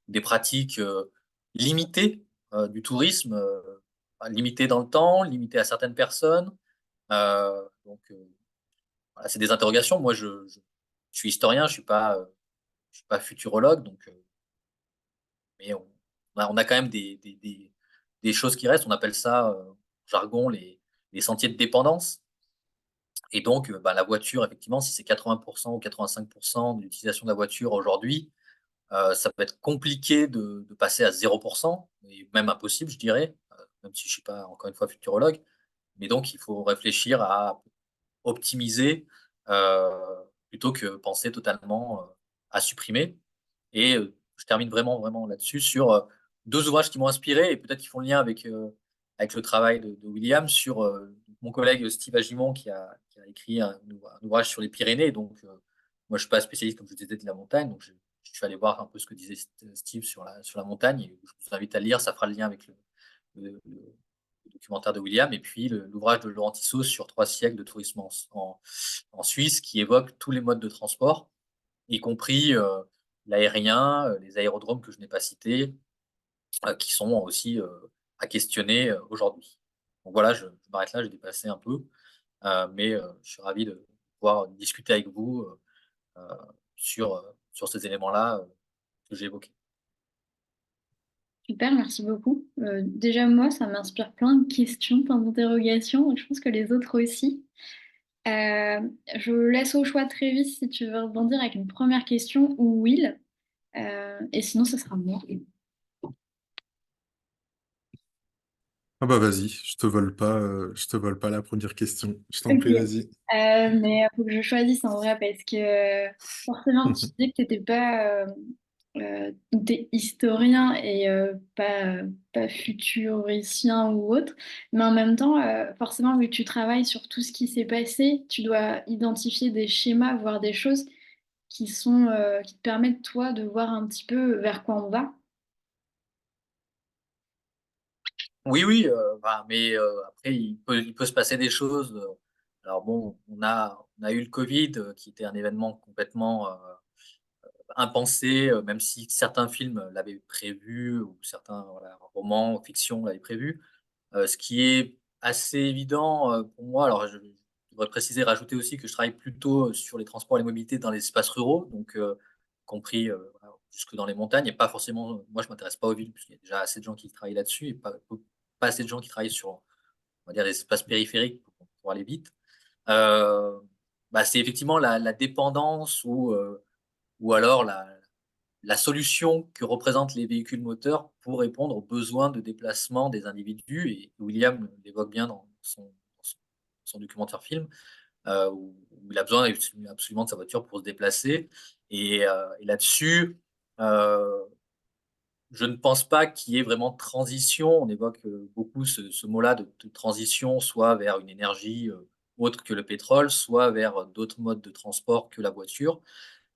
[SPEAKER 4] des pratiques limitées du tourisme, limitées dans le temps, limitées à certaines personnes. Donc, voilà, c'est des interrogations. Moi, je suis historien, je suis pas futurologue, donc, mais on a quand même des choses qui restent. On appelle ça, en jargon, les sentiers de dépendance. Et donc, bah, la voiture, effectivement, si c'est 80% ou 85% de l'utilisation de la voiture aujourd'hui, ça peut être compliqué de passer à 0%, et même impossible, je dirais, même si je ne suis pas, encore une fois, futurologue. Mais donc, il faut réfléchir à optimiser plutôt que penser totalement à supprimer. Et je termine vraiment, vraiment là-dessus sur deux ouvrages qui m'ont inspiré et peut-être qui font le lien avec le travail de William sur mon collègue Steve Agimon qui a écrit un ouvrage sur les Pyrénées. Donc, moi, je suis pas spécialiste, comme je vous disais, de la montagne. Donc, je suis allé voir un peu ce que disait Steve sur la montagne. Et je vous invite à le lire, ça fera le lien avec le documentaire de William. Et puis, l'ouvrage de Laurent Tissot sur 3 siècles de tourisme en Suisse qui évoque tous les modes de transport, y compris l'aérien, les aérodromes que je n'ai pas cités, qui sont aussi à questionner aujourd'hui. Donc voilà, je m'arrête là, j'ai dépassé un peu, mais je suis ravi de pouvoir discuter avec vous euh, sur ces éléments-là que j'ai évoqués.
[SPEAKER 2] Super, merci beaucoup. Déjà, moi, ça m'inspire plein de questions, plein d'interrogations. Je pense que les autres aussi. Euh, je laisse au choix très vite si tu veux rebondir avec une première question ou Will. Et sinon, ce sera moi.
[SPEAKER 3] Ah bah vas-y, je te vole pas la première question. Je t'en
[SPEAKER 2] Ok.
[SPEAKER 3] prie, vas-y.
[SPEAKER 2] Mais il faut que je choisisse en vrai parce que forcément, tu dis que tu n'étais pas t'es historien et pas futuricien ou autre. Mais en même temps, forcément, vu que tu travailles sur tout ce qui s'est passé, tu dois identifier des schémas, voire des choses qui te permettent, toi, de voir un petit peu vers quoi on va.
[SPEAKER 4] Oui, oui, bah, mais après, il peut se passer des choses. Alors bon, on a eu le Covid, qui était un événement complètement impensé, même si certains films l'avaient prévu, ou certains voilà, romans, fiction l'avaient prévu. Ce qui est assez évident pour moi, alors je devrais préciser, rajouter aussi que je travaille plutôt sur les transports et les mobilités dans les espaces ruraux, donc compris voilà, jusque dans les montagnes, et pas forcément, moi je m'intéresse pas aux villes, puisqu'il y a déjà assez de gens qui travaillent là-dessus, et pas assez de gens qui travaillent sur, on va dire, les espaces périphériques pour aller vite. C'est effectivement la dépendance ou alors la solution que représentent les véhicules moteurs pour répondre aux besoins de déplacement des individus. Et William l'évoque bien dans son documentaire film, où il a besoin absolument de sa voiture pour se déplacer. Et là-dessus, euh, je ne pense pas qu'il y ait vraiment de transition. On évoque beaucoup ce mot-là de transition, soit vers une énergie autre que le pétrole, soit vers d'autres modes de transport que la voiture.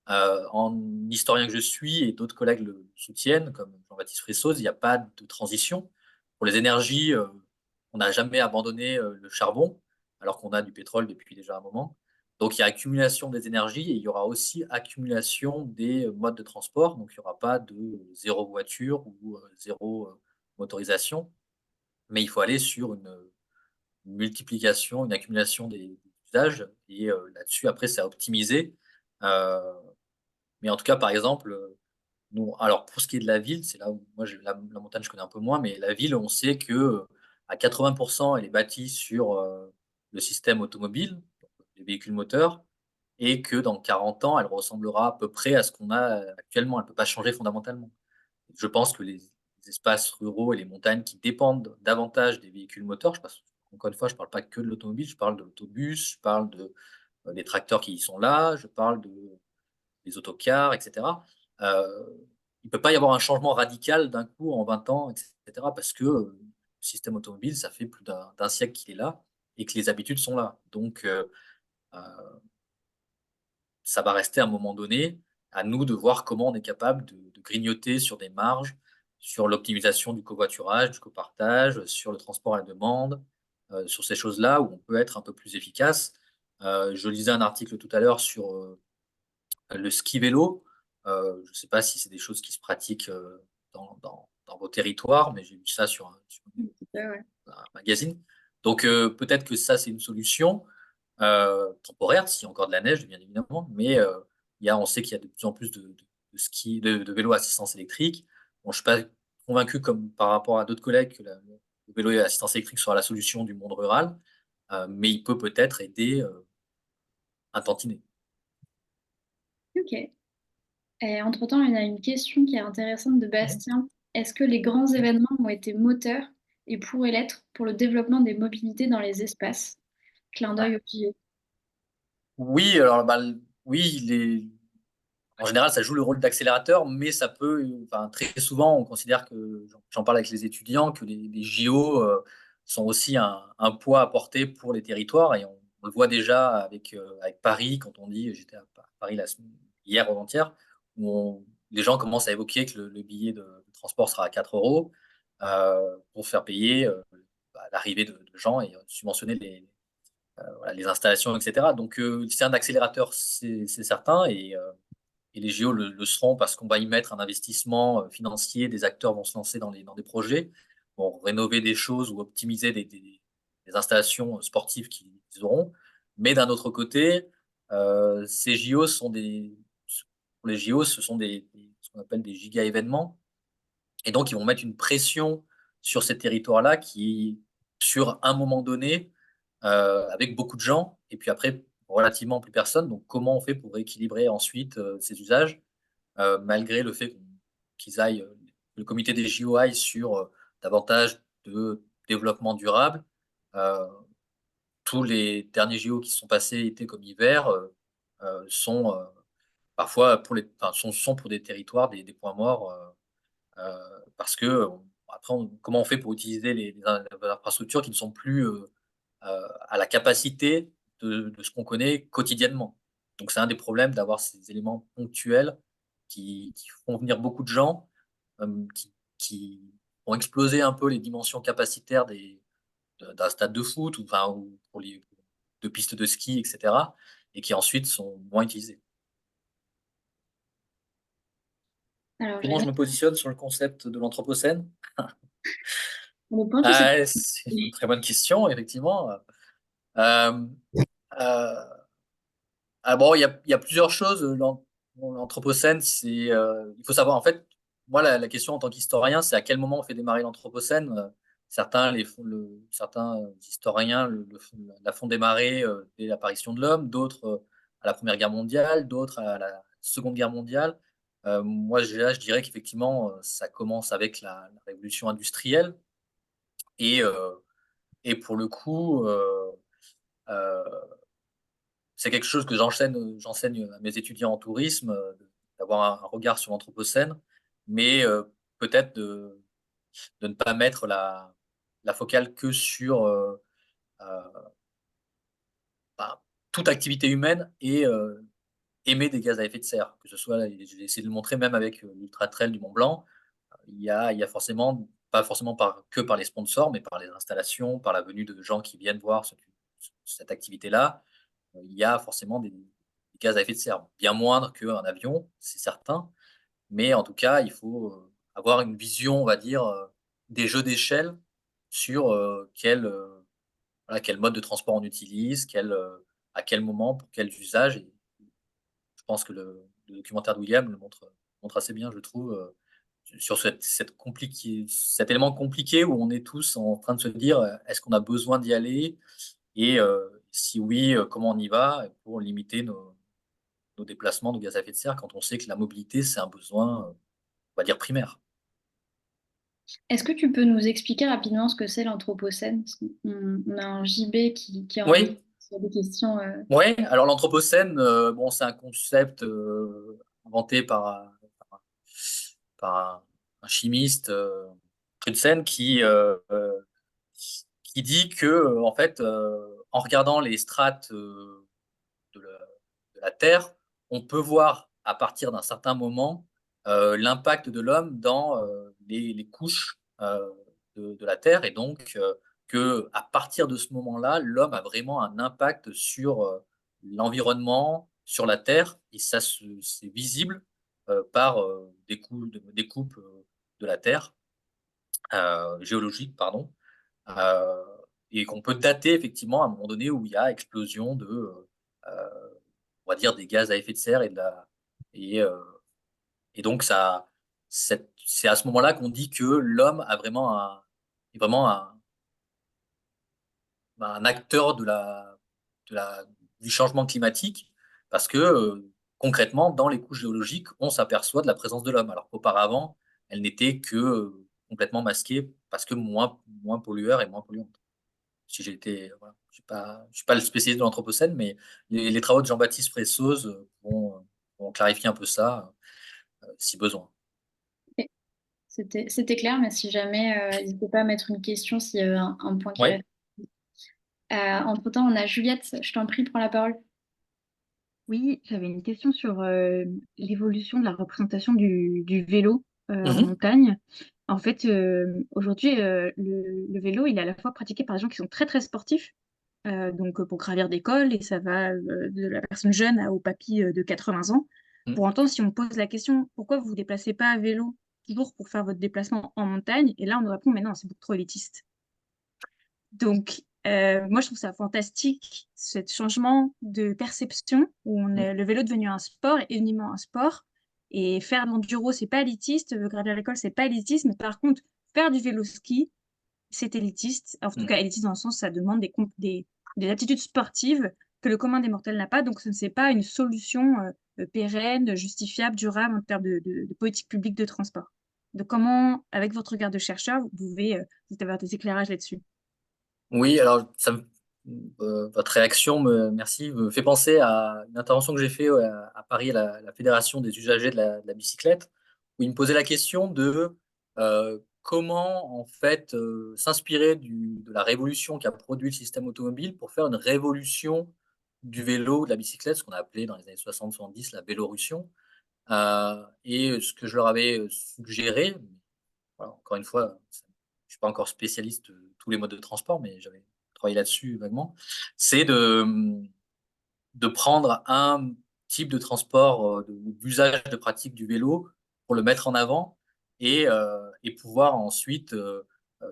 [SPEAKER 4] En historien que je suis et d'autres collègues le soutiennent, comme Jean-Baptiste Fressoz, il n'y a pas de transition. Pour les énergies, on n'a jamais abandonné le charbon, alors qu'on a du pétrole depuis déjà un moment. Donc il y a accumulation des énergies et il y aura aussi accumulation des modes de transport. Donc il n'y aura pas de zéro voiture ou zéro motorisation, mais il faut aller sur une multiplication, une accumulation des usages. Et là-dessus, après, c'est à optimiser. Euh, mais en tout cas, par exemple, nous, alors pour ce qui est de la ville, c'est là où moi, la montagne, je connais un peu moins, mais la ville, on sait que à 80%, elle est bâtie sur le système automobile, donc les véhicules moteurs, et que dans 40 ans, elle ressemblera à peu près à ce qu'on a actuellement. Elle ne peut pas changer fondamentalement. Je pense que les espaces ruraux et les montagnes qui dépendent davantage des véhicules moteurs, encore une fois, je ne parle pas que de l'automobile, je parle de l'autobus, je parle des tracteurs qui y sont là, je parle des autocars, etc. Euh, il ne peut pas y avoir un changement radical d'un coup en 20 ans, etc. Parce que le système automobile, ça fait plus d'un siècle qu'il est là et que les habitudes sont là. Donc, euh, ça va rester à un moment donné à nous de voir comment on est capable de grignoter sur des marges, sur l'optimisation du covoiturage, du copartage, sur le transport à la demande, sur ces choses-là où on peut être un peu plus efficace. Je lisais un article tout à l'heure sur le ski vélo. Je ne sais pas si c'est des choses qui se pratiquent dans vos territoires, mais j'ai vu ça sur
[SPEAKER 2] Ouais.
[SPEAKER 4] un magazine. Donc peut-être que ça, c'est une solution temporaire, s'il y a encore de la neige, bien évidemment, mais on sait qu'il y a de plus en plus de vélos à assistance électrique. Bon, je ne suis pas convaincu, comme par rapport à d'autres collègues, que le vélo à assistance électrique soit la solution du monde rural, mais il peut peut-être aider un tantinet.
[SPEAKER 2] Ok. Et entre-temps, il y a une question qui est intéressante de Bastien. Est-ce que les grands événements ont été moteurs et pourraient l'être pour le développement des mobilités dans les espaces? Clin d'œil au JO.
[SPEAKER 4] Oui, alors oui, en général, ça joue le rôle d'accélérateur, mais ça peut, enfin, très souvent, on considère que, j'en parle avec les étudiants, que les JO sont aussi un poids à porter pour les territoires, et on le voit déjà avec Paris, quand on dit, j'étais à Paris hier ou avant-hier, où les gens commencent à évoquer que le billet de transport sera à 4 euros pour faire payer l'arrivée de gens et subventionner voilà, les installations, etc. Donc, c'est un accélérateur, c'est certain, et les JO le seront parce qu'on va y mettre un investissement financier, des acteurs vont se lancer dans des projets, vont rénover des choses ou optimiser des installations sportives qu'ils auront. Mais d'un autre côté, ces JO pour les JO, ce sont ce qu'on appelle des giga-événements. Et donc, ils vont mettre une pression sur ces territoires-là qui, sur un moment donné, avec beaucoup de gens, et puis après, relativement plus personne. Donc, comment on fait pour équilibrer ensuite ces usages, malgré le fait qu'ils aillent, le comité des JO aille sur davantage de développement durable. Euh, Tous les derniers JO qui se sont passés, été comme hiver, sont parfois sont pour des territoires, des points morts. Parce que après, comment on fait pour utiliser les infrastructures qui ne sont plus à la capacité de ce qu'on connaît quotidiennement. Donc c'est un des problèmes d'avoir ces éléments ponctuels qui font venir beaucoup de gens, qui ont explosé un peu les dimensions capacitaires d'un stade de foot ou pour de pistes de ski, etc. Et qui ensuite sont moins utilisés.
[SPEAKER 2] Alors,
[SPEAKER 4] Comment je me positionne sur le concept de l'anthropocène?
[SPEAKER 2] on est pointu, c'est
[SPEAKER 4] C'est une très bonne question, effectivement. Euh, euh, bon, il y a plusieurs choses. L'anthropocène, il faut savoir, en fait, moi, la question en tant qu'historien, c'est à quel moment on fait démarrer l'anthropocène. certains historiens la font démarrer dès l'apparition de l'homme, d'autres à la Première Guerre mondiale, d'autres à la Seconde Guerre mondiale. Moi, je dirais qu'effectivement, ça commence avec la révolution industrielle et, euh, et pour le coup, euh, c'est quelque chose que j'enseigne à mes étudiants en tourisme, d'avoir un regard sur l'Anthropocène, mais peut-être de ne pas mettre la focale que sur euh, bah, toute activité humaine et émet des gaz à effet de serre. Que ce soit, j'ai essayé de le montrer même avec l'Ultra Trail du Mont Blanc, il y a forcément, pas forcément que par les sponsors, mais par les installations, par la venue de gens qui viennent voir cette activité-là, il y a forcément des gaz à effet de serre, bien moindres qu'un avion, c'est certain, mais en tout cas, il faut avoir une vision, on va dire, des jeux d'échelle sur voilà, quel mode de transport on utilise, à quel moment, pour quels usages. Et je pense que le documentaire de William montre assez bien, je trouve, sur cet élément compliqué où on est tous en train de se dire est-ce qu'on a besoin d'y aller et si oui, comment on y va pour limiter nos déplacements de gaz à effet de serre quand on sait que la mobilité, c'est un besoin, on va dire, primaire.
[SPEAKER 2] Est-ce que tu peux nous expliquer rapidement ce que c'est l'Anthropocène? Parce qu'on a un JB qui a envie
[SPEAKER 4] Oui,
[SPEAKER 2] sur des questions.
[SPEAKER 4] ouais. Alors l'Anthropocène, bon, c'est un concept inventé par un chimiste, Crutzen, qui dit que, en fait, en regardant les strates de la, de la Terre, on peut voir à partir d'un certain moment l'impact de l'homme dans les couches de la Terre, et donc que à partir de ce moment-là, l'homme a vraiment un impact sur l'environnement, sur la Terre, et c'est visible par des coupes de la Terre, géologiques, pardon, euh, et qu'on peut dater effectivement à un moment donné où il y a explosion on va dire, des gaz à effet de serre et, euh, et donc c'est à ce moment-là qu'on dit que l'homme est vraiment un acteur de la, du changement climatique parce que concrètement, dans les couches géologiques, on s'aperçoit de la présence de l'homme, alors qu'auparavant, elle n'était que complètement masquée parce que moins pollueur et moins polluante. Si j'ai été, voilà, je suis pas le spécialiste de l'Anthropocène, mais les travaux de Jean-Baptiste Fressoz vont clarifier un peu ça, si besoin.
[SPEAKER 2] Ok. C'était clair, mais si jamais, n'hésitez pas à mettre une question s'il y a un point qui
[SPEAKER 4] Oui.
[SPEAKER 2] reste. Entre-temps, on a Juliette, je t'en prie, prends la parole.
[SPEAKER 5] Oui, j'avais une question sur l'évolution de la représentation du vélo en
[SPEAKER 4] Mhm.
[SPEAKER 5] montagne. En fait, aujourd'hui, le vélo, il est à la fois pratiqué par des gens qui sont très très sportifs, donc pour gravir des cols, et ça va de la personne jeune au papy de 80 ans.
[SPEAKER 4] Mhm.
[SPEAKER 5] Pour autant, si on pose la question, pourquoi vous vous déplacez pas à vélo toujours pour faire votre déplacement en montagne? Et là, on nous répond, mais non, c'est beaucoup trop élitiste. Donc, moi, je trouve ça fantastique, ce changement de perception où le vélo est devenu un sport et uniment un sport. Et faire de l'enduro, c'est pas élitiste. Gravir l'école, c'est pas élitiste. Mais par contre, faire du vélo ski, c'est élitiste. En tout
[SPEAKER 4] Mhm.
[SPEAKER 5] cas, élitiste dans le sens, ça demande des aptitudes sportives que le commun des mortels n'a pas. Donc, ce n'est pas une solution pérenne, justifiable, durable en termes de politique publique de transport. Donc, comment, avec votre regard de chercheur, vous pouvez vous avoir des éclairages là-dessus?
[SPEAKER 4] Oui, alors votre réaction, merci, me fait penser à une intervention que j'ai faite à Paris, à la Fédération des usagers de la bicyclette, où ils me posaient la question de comment en fait s'inspirer de la révolution qu'a produit le système automobile pour faire une révolution du vélo, de la bicyclette, ce qu'on a appelé dans les années 60-70 la Vélorussion. Et ce que je leur avais suggéré, voilà, encore une fois, je suis pas encore spécialiste de tous les modes de transport, mais j'avais travaillé là-dessus vaguement, c'est de prendre un type de transport, d'usage de pratique du vélo pour le mettre en avant et pouvoir ensuite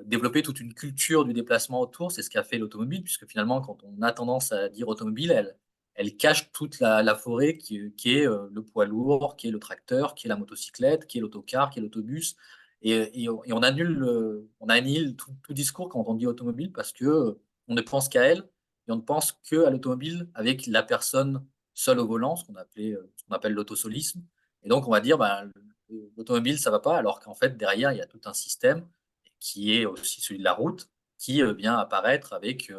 [SPEAKER 4] développer toute une culture du déplacement autour. C'est ce qu'a fait l'automobile, puisque finalement, quand on a tendance à dire automobile, elle cache toute la forêt qui est le poids lourd, qui est le tracteur, qui est la motocyclette, qui est l'autocar, qui est l'autobus. Et on annule tout discours quand on dit automobile parce que on ne pense qu'à elle et on ne pense qu'à l'automobile avec la personne seule au volant, ce qu'on appelle l'autosolisme. Et donc, on va dire, bah, l'automobile, ça va pas, alors qu'en fait, derrière, il y a tout un système qui est aussi celui de la route, qui vient apparaître avec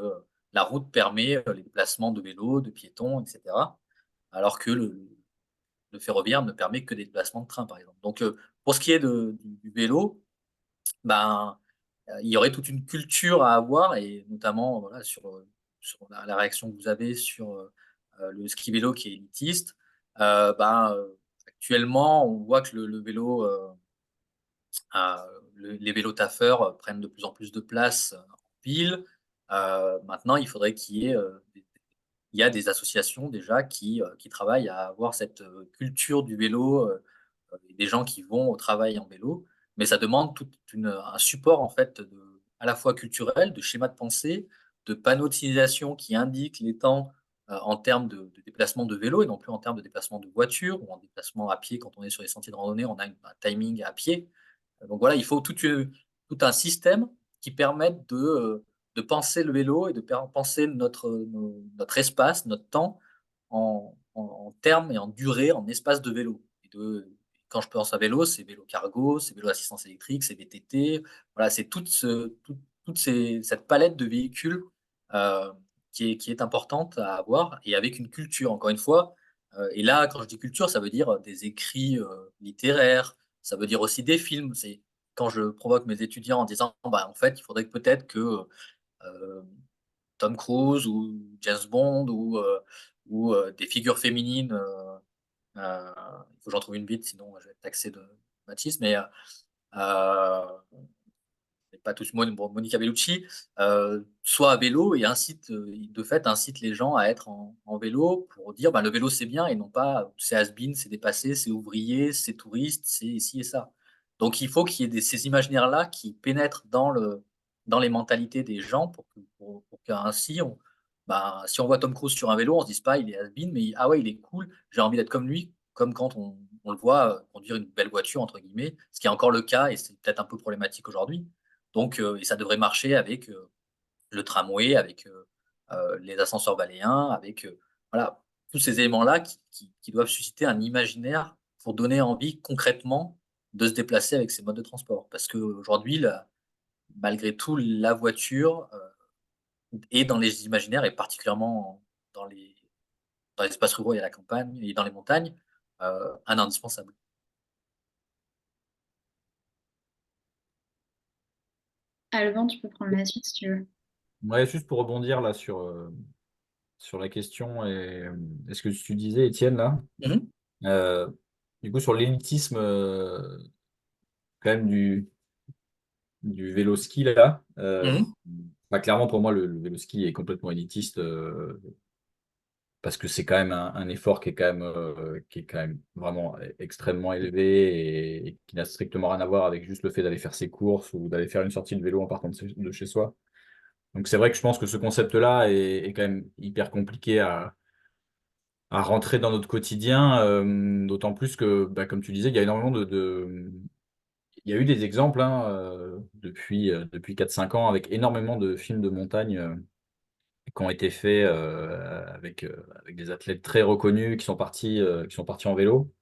[SPEAKER 4] la route permet les déplacements de vélos, de piétons, etc. Alors que le ferroviaire ne permet que des déplacements de train, par exemple. Donc, pour ce qui est du vélo, ben, il y aurait toute une culture à avoir et notamment, voilà, sur la réaction que vous avez sur, le ski vélo qui est élitiste. Actuellement, on voit que le vélo, les vélos taffeurs prennent de plus en plus de place, en ville. Maintenant, il faudrait qu'il y ait, il y a des associations déjà qui travaillent à avoir cette, culture du vélo, des gens qui vont au travail en vélo, mais ça demande un support en fait à la fois culturel, de schéma de pensée, de panneaux de signalisation qui indiquent les temps, en termes de déplacement de vélo et non plus en termes de déplacement de voiture ou en déplacement à pied. Quand on est sur les sentiers de randonnée, on a un timing à pied. Donc voilà, il faut tout un système qui permette de penser le vélo et de penser notre espace, notre temps en termes et en durée, en espace de vélo. Quand je pense à vélo, c'est vélo cargo, c'est vélo assistance électrique, c'est VTT. Voilà, c'est cette palette de véhicules euh, qui est importante à avoir et avec une culture, encore une fois. Et là, quand je dis culture, ça veut dire des écrits littéraires, ça veut dire aussi des films. C'est quand je provoque mes étudiants en disant, bah, en fait, il faudrait que peut-être que euh, Tom Cruise ou James Bond ou des figures féminines. Il faut que j'en trouve une bite, sinon je vais être taxé de machisme. Mais pas tous Monica Bellucci, soit à vélo et de fait, incite les gens à être en vélo pour dire bah, le vélo c'est bien et non pas c'est has-been, c'est dépassé, c'est ouvrier, c'est touriste, c'est ci et ça. Donc il faut qu'il y ait ces imaginaires-là qui pénètrent dans les mentalités des gens pour qu'ainsi, bah, si on voit Tom Cruise sur un vélo, on se dise pas il est has-been, mais ah ouais, il est cool, j'ai envie d'être comme lui, comme quand on le voit conduire une belle voiture, entre guillemets, ce qui est encore le cas et c'est peut-être un peu problématique aujourd'hui. Donc, et ça devrait marcher avec le tramway, avec les ascenseurs baléens, avec voilà, tous ces éléments-là qui doivent susciter un imaginaire pour donner envie concrètement de se déplacer avec ces modes de transport. Parce qu'aujourd'hui, malgré tout, la voiture est dans les imaginaires et particulièrement dans dans les espaces ruraux et à la campagne et dans les montagnes, un indispensable.
[SPEAKER 2] Alban, tu peux prendre la suite si tu veux.
[SPEAKER 1] Ouais, juste pour rebondir là sur la question et ce que tu disais, Étienne, là,
[SPEAKER 4] Mhm.
[SPEAKER 1] euh, du coup, sur l'élitisme quand même du vélo ski, là,
[SPEAKER 4] Mhm.
[SPEAKER 1] bah, clairement, pour moi, le vélo ski est complètement élitiste parce que c'est quand même un effort qui est quand même vraiment extrêmement élevé et qui n'a strictement rien à voir avec juste le fait d'aller faire ses courses ou d'aller faire une sortie de vélo en partant de chez soi. Donc c'est vrai que je pense que ce concept-là est quand même hyper compliqué à rentrer dans notre quotidien, d'autant plus que, bah, comme tu disais, il y a énormément il y a eu des exemples hein, depuis 4-5 ans avec énormément de films de montagne qui ont été faits avec des athlètes très reconnus qui sont partis en vélo.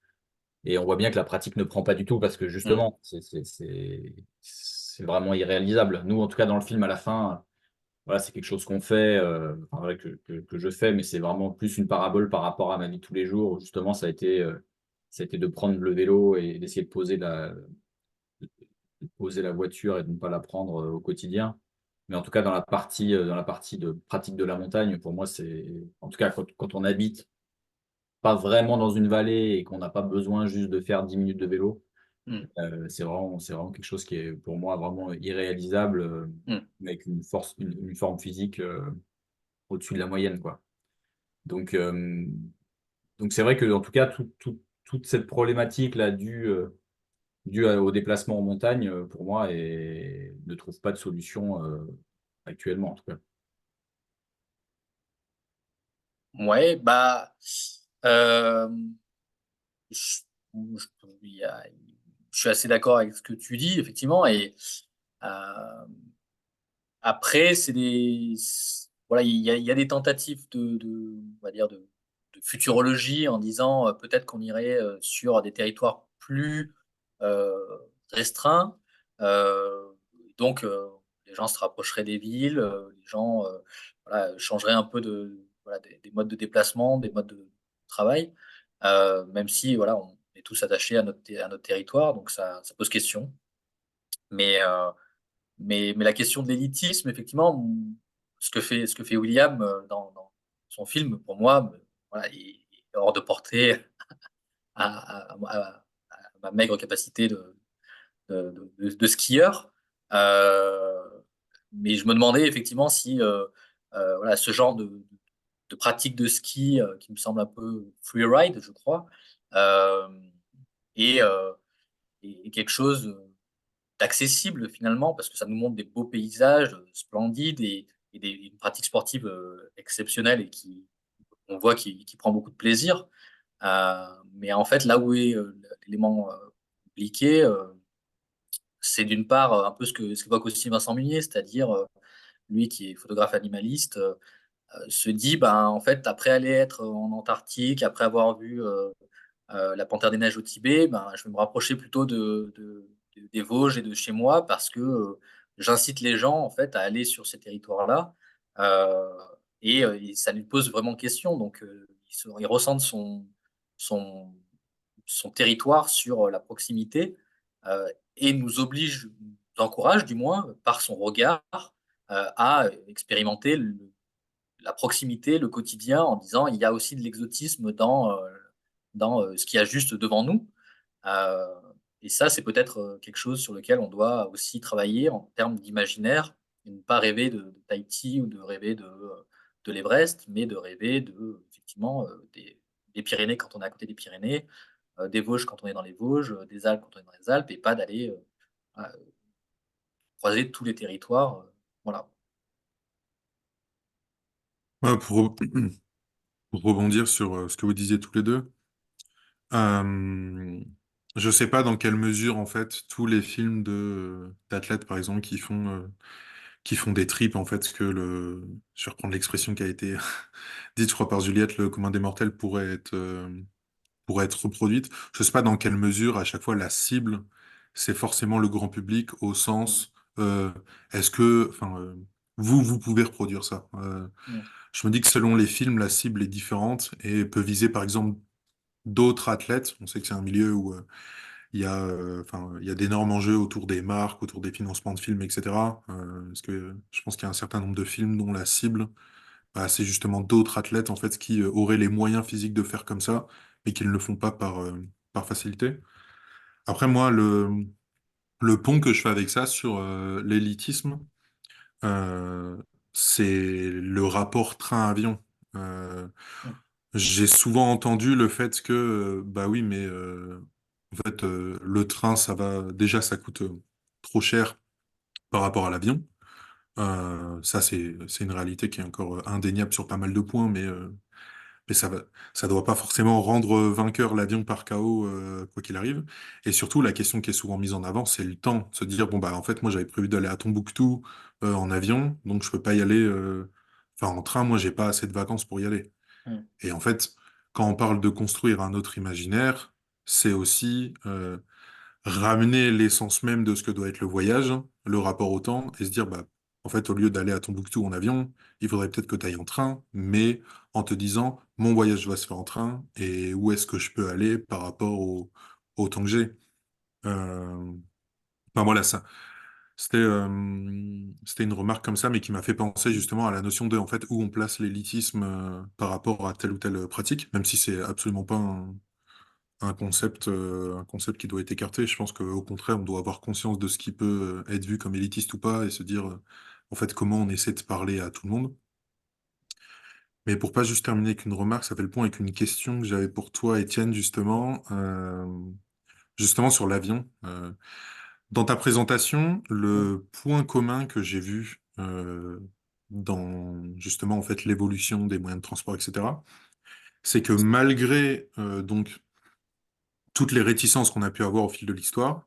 [SPEAKER 1] Et on voit bien que la pratique ne prend pas du tout parce que
[SPEAKER 4] Mhm.
[SPEAKER 1] justement, c'est vraiment irréalisable. Nous, en tout cas, dans le film, à la fin, voilà, c'est quelque chose qu'on fait, enfin, voilà, que je fais, mais c'est vraiment plus une parabole par rapport à ma vie de tous les jours, où justement, ça a été de prendre le vélo et d'essayer de poser la voiture et de ne pas la prendre au quotidien. Mais en tout cas, dans la partie de pratique de la montagne, pour moi, en tout cas, quand on habite pas vraiment dans une vallée et qu'on n'a pas besoin juste de faire 10 minutes de vélo,
[SPEAKER 4] Mhm.
[SPEAKER 1] c'est vraiment quelque chose qui est pour moi vraiment irréalisable,
[SPEAKER 4] Mhm.
[SPEAKER 1] avec une forme physique au-dessus de la moyenne, quoi. Donc c'est vrai que en tout cas, toute cette problématique-là due au déplacement en montagne, pour moi, ne trouve pas de solution actuellement, en tout cas.
[SPEAKER 4] Ouais, bah, euh, je, je- il y a- je suis assez d'accord avec ce que tu dis, effectivement. Et euh, après, voilà, il y a des tentatives on va dire de futurologie en disant peut-être qu'on irait sur des territoires plus euh, restreints. Euh, donc, les gens se rapprocheraient des villes, les gens voilà, changeraient un peu voilà, des modes de déplacement, des modes de travail, même si voilà, on est tous attachés à à notre territoire, donc ça pose question. Mais mais la question de l'élitisme, effectivement, ce que fait William dans son film, pour moi, voilà, il est hors de portée à ma maigre capacité de skieur. Euh, mais je me demandais effectivement si voilà, ce genre de pratique de ski qui me semble un peu freeride, je crois, euh, est, euh, est quelque chose d'accessible finalement, parce que ça nous montre des beaux paysages splendides et une pratique sportive exceptionnelle et on voit qui prend beaucoup de plaisir. Mais en fait, là où est l'élément compliqué, c'est d'une part un peu ce qu'évoque aussi Vincent Munier, c'est-à-dire lui qui est photographe animaliste, se dit, ben, en fait, après aller être en Antarctique, après avoir vu la panthère des neiges au Tibet, ben, je vais me rapprocher plutôt des Vosges et de chez moi parce que j'incite les gens en fait à aller sur ces territoires-là euh, et ça lui pose vraiment question. Donc il ressent son, son territoire sur la proximité et nous oblige, nous encourage du moins par son regard à expérimenter la proximité, le quotidien, en disant il y a aussi de l'exotisme dans ce qu'il y a juste devant nous. Euh, et ça, c'est peut-être quelque chose sur lequel on doit aussi travailler en termes d'imaginaire, et ne pas rêver de Tahiti ou de rêver de l'Everest, mais de rêver effectivement, des Pyrénées quand on est à côté des Pyrénées, des Vosges quand on est dans les Vosges, des Alpes quand on est dans les Alpes, et pas d'aller voilà, croiser tous les territoires. Voilà.
[SPEAKER 3] Ouais, pour rebondir sur ce que vous disiez tous les deux, euh, je sais pas dans quelle mesure, en fait, tous les films d'athlètes, par exemple, qui font des tripes, en fait, je vais reprendre l'expression qui a été dite, je crois, par Juliette, le commun des mortels pourrait être reproduite. Je sais pas dans quelle mesure, à chaque fois, la cible, c'est forcément le grand public au
[SPEAKER 4] Mm.
[SPEAKER 3] sens, est-ce que, enfin, vous pouvez reproduire ça.
[SPEAKER 4] Mm.
[SPEAKER 3] Je me dis que selon les films, la cible est différente et peut viser, par exemple, d'autres athlètes. On sait que c'est un milieu où enfin, il y a d'énormes enjeux autour des marques, autour des financements de films, etc. Parce que je pense qu'il y a un certain nombre de films dont la cible, bah, c'est justement d'autres athlètes en fait qui auraient les moyens physiques de faire comme ça, mais qui ne le font pas par facilité. Après, moi, le pont que je fais avec ça sur l'élitisme, euh, c'est le rapport train-avion. Euh,
[SPEAKER 4] Mm.
[SPEAKER 3] j'ai souvent entendu le fait que, bah oui, mais en fait, le train, ça coûte trop cher par rapport à l'avion. Ça, c'est une réalité qui est encore indéniable sur pas mal de points, mais ça doit pas forcément rendre vainqueur l'avion par KO, quoi qu'il arrive. Et surtout, la question qui est souvent mise en avant, c'est le temps. Se dire, bon, bah, en fait, moi, j'avais prévu d'aller à Tombouctou, en avion, donc je peux pas y aller, enfin, en train, moi, j'ai pas assez de vacances pour y aller.
[SPEAKER 4] Mm.
[SPEAKER 3] Et en fait, quand on parle de construire un autre imaginaire, c'est aussi ramener l'essence même de ce que doit être le voyage, le rapport au temps, et se dire, bah, en fait, au lieu d'aller à Tombouctou en avion, il faudrait peut-être que tu ailles en train, mais en te disant, mon voyage va se faire en train, et où est-ce que je peux aller par rapport au temps que j'ai. Euh, Enfin voilà, ça. C'était une remarque comme ça, mais qui m'a fait penser justement à la notion de, en fait, où on place l'élitisme par rapport à telle ou telle pratique, même si c'est absolument pas un concept qui doit être écarté. Je pense qu'au contraire, on doit avoir conscience de ce qui peut être vu comme élitiste ou pas et se dire, en fait, comment on essaie de parler à tout le monde. Mais pour pas juste terminer avec une remarque, ça fait le point avec une question que j'avais pour toi, Étienne, justement sur l'avion. Dans ta présentation,
[SPEAKER 4] Mm.
[SPEAKER 3] le point commun que j'ai vu dans justement en fait l'évolution des moyens de transport, etc., c'est que malgré donc toutes les réticences qu'on a pu avoir au fil de l'histoire,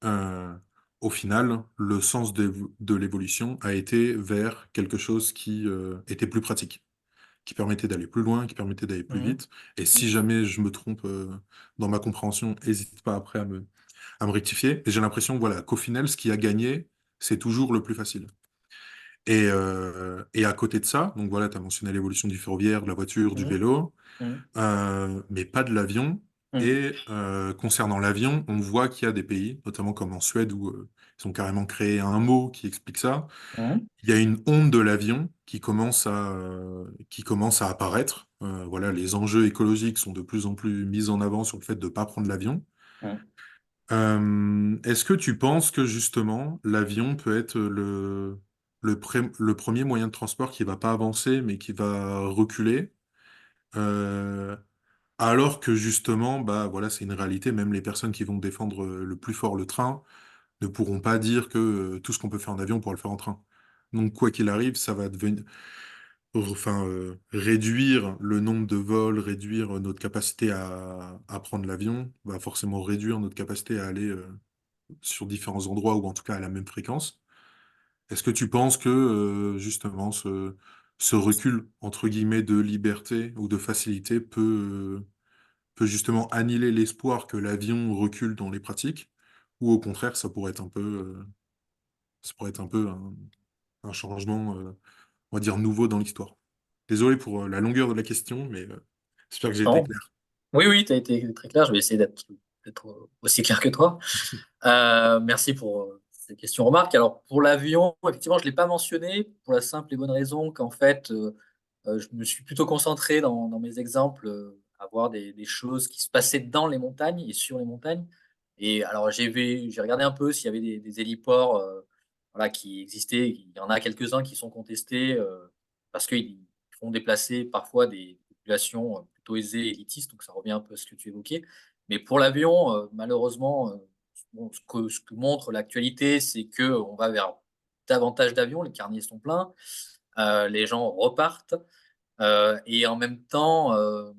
[SPEAKER 3] euh, au final, le sens de l'évolution a été vers quelque chose qui était plus pratique, qui permettait d'aller plus loin, qui permettait d'aller plus
[SPEAKER 4] Mhm.
[SPEAKER 3] vite. Et si jamais je me trompe dans ma compréhension, n'hésite pas après à me rectifier. Et j'ai l'impression, voilà, qu'au final, ce qui a gagné, c'est toujours le plus facile. Et à côté de ça, donc voilà, tu as mentionné l'évolution du ferroviaire, de la voiture, du
[SPEAKER 4] Mhm.
[SPEAKER 3] vélo,
[SPEAKER 4] Mhm.
[SPEAKER 3] mais pas de l'avion.
[SPEAKER 4] Mhm.
[SPEAKER 3] Et concernant l'avion, on voit qu'il y a des pays, notamment comme en Suède, où ils ont carrément créé un mot qui explique ça.
[SPEAKER 4] Mhm.
[SPEAKER 3] Il y a une honte de l'avion qui commence à apparaître. Voilà, les enjeux écologiques sont de plus en plus mis en avant sur le fait de ne pas prendre l'avion.
[SPEAKER 4] Mhm.
[SPEAKER 3] Est-ce que tu penses que justement l'avion peut être le premier moyen de transport qui va pas avancer mais qui va reculer, euh, alors que justement bah voilà c'est une réalité, même les personnes qui vont défendre le plus fort le train ne pourront pas dire que tout ce qu'on peut faire en avion on pourra le faire en train. Donc quoi qu'il arrive, ça va devenir réduire le nombre de vols, réduire notre capacité à prendre l'avion, va forcément réduire notre capacité à aller sur différents endroits ou en tout cas à la même fréquence. Est-ce que tu penses que justement ce recul entre guillemets de liberté ou de facilité peut justement annihiler l'espoir que l'avion recule dans les pratiques, ou au contraire ça pourrait être un peu un changement on va dire nouveau dans l'histoire. Désolé pour la longueur de la question, mais j'espère que j'ai été
[SPEAKER 4] Non.
[SPEAKER 3] clair.
[SPEAKER 4] Oui, oui, tu as été très clair. Je vais essayer d'être aussi clair que toi. Merci pour ces questions remarques. Alors, pour l'avion, effectivement, je ne l'ai pas mentionné pour la simple et bonne raison qu'en fait, je me suis plutôt concentré dans mes exemples à voir des choses qui se passaient dans les montagnes et sur les montagnes. Et alors, j'ai regardé un peu s'il y avait des héliports voilà, qui existaient. Il y en a quelques-uns qui sont contestés parce qu'ils font déplacer parfois des populations plutôt aisées, élitistes. Donc, ça revient un peu à ce que tu évoquais. Mais pour l'avion, malheureusement, bon, ce que montre l'actualité, c'est qu'on va vers davantage d'avions, les carnets sont pleins, les gens repartent. Et en même temps, euh,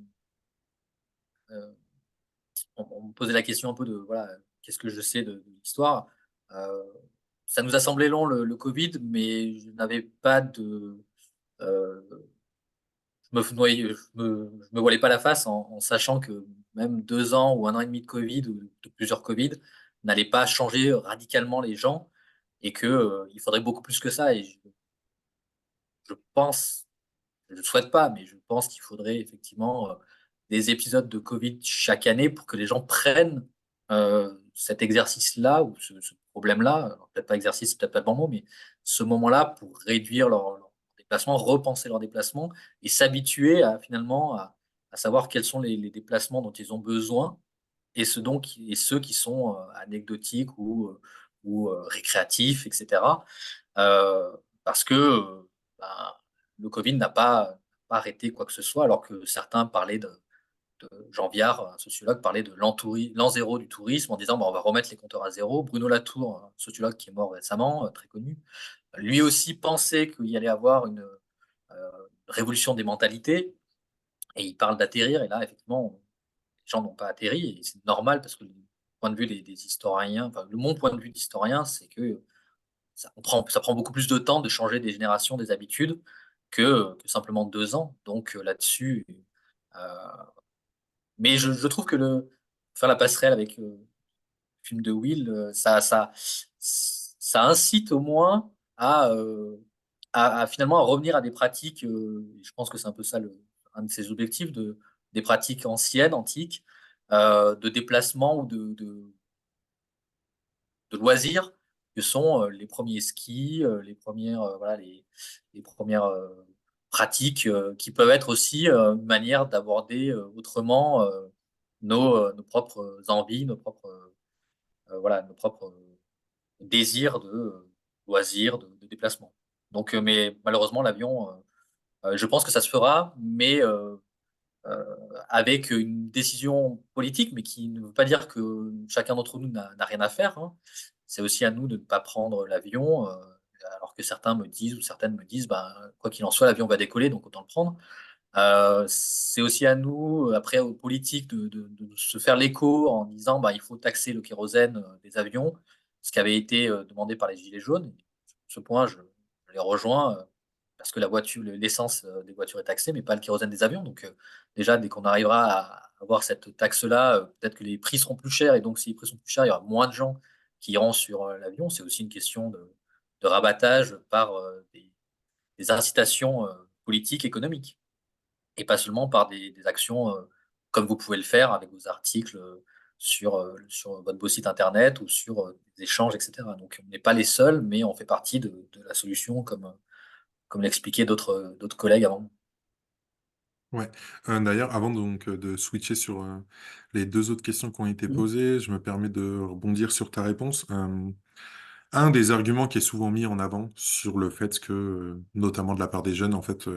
[SPEAKER 4] on me posait la question un peu de voilà, qu'est-ce que je sais de l'histoire. Euh, Ça nous a semblé long le Covid, mais je n'avais pas de. euh, je me voilais pas la face en sachant que même 2 ans ou un an et demi de Covid ou de plusieurs Covid n'allait pas changer radicalement les gens et que il faudrait beaucoup plus que ça. Et je pense je ne le souhaite pas, mais je pense qu'il faudrait effectivement des épisodes de Covid chaque année pour que les gens prennent cet exercice-là ou ce problème-là, alors peut-être pas exercice, c'est peut-être pas le bon mot, mais ce moment-là pour réduire leur déplacement, repenser leurs déplacements et s'habituer à finalement à savoir quels sont les déplacements dont ils ont besoin et ceux qui sont anecdotiques ou récréatifs, etc. Euh, Parce que ben, le Covid n'a pas arrêté quoi que ce soit, alors que certains parlaient de Jean Viard, un sociologue, parlait de l'an zéro du tourisme en disant bon, on va remettre les compteurs à zéro. Bruno Latour, un sociologue qui est mort récemment, très connu, lui aussi pensait qu'il y allait avoir une révolution des mentalités et il parle d'atterrir. Et là, effectivement, les gens n'ont pas atterri et c'est normal parce que le point de vue des historiens, enfin, mon point de vue d'historien, c'est que ça prend beaucoup plus de temps de changer des générations, des habitudes, que simplement 2 ans. Donc là-dessus, euh, mais je trouve que faire la passerelle avec le film de Will, ça incite au moins à finalement à revenir à des pratiques. Je pense que c'est un peu ça un de ses objectifs, des pratiques anciennes, antiques, de déplacement ou de loisirs que sont les premiers skis, les premières, voilà, les premières pratiques qui peuvent être aussi une manière d'aborder autrement nos propres envies, voilà, nos propres désirs de loisirs, de déplacement. Donc, mais malheureusement, l'avion, je pense que ça se fera, mais euh, avec une décision politique, mais qui ne veut pas dire que chacun d'entre nous n'a rien à faire, hein. C'est aussi à nous de ne pas prendre l'avion, alors que certains me disent ou certaines me disent, ben, quoi qu'il en soit, l'avion va décoller, donc autant le prendre. C'est aussi à nous, après aux politiques, de se faire l'écho en disant bah, il faut taxer le kérosène des avions, ce qui avait été demandé par les Gilets jaunes. Sur ce point, je les rejoins parce que l'essence des voitures est taxée, mais pas le kérosène des avions. Donc, déjà, dès qu'on arrivera à avoir cette taxe-là, peut-être que les prix seront plus chers. Et donc, si les prix sont plus chers, il y aura moins de gens qui iront sur l'avion. C'est aussi une question de rabattage par des incitations politiques, économiques et pas seulement par des actions comme vous pouvez le faire avec vos articles sur votre beau site internet ou sur des échanges, etc. Donc, on n'est pas les seuls, mais on fait partie de la solution, comme l'expliquaient d'autres collègues avant nous.
[SPEAKER 3] Ouais. D'ailleurs, avant donc de switcher sur les deux autres questions qui ont été
[SPEAKER 4] Mhm.
[SPEAKER 3] posées, je me permets de rebondir sur ta réponse. Un des arguments qui est souvent mis en avant sur le fait que, notamment de la part des jeunes, en fait,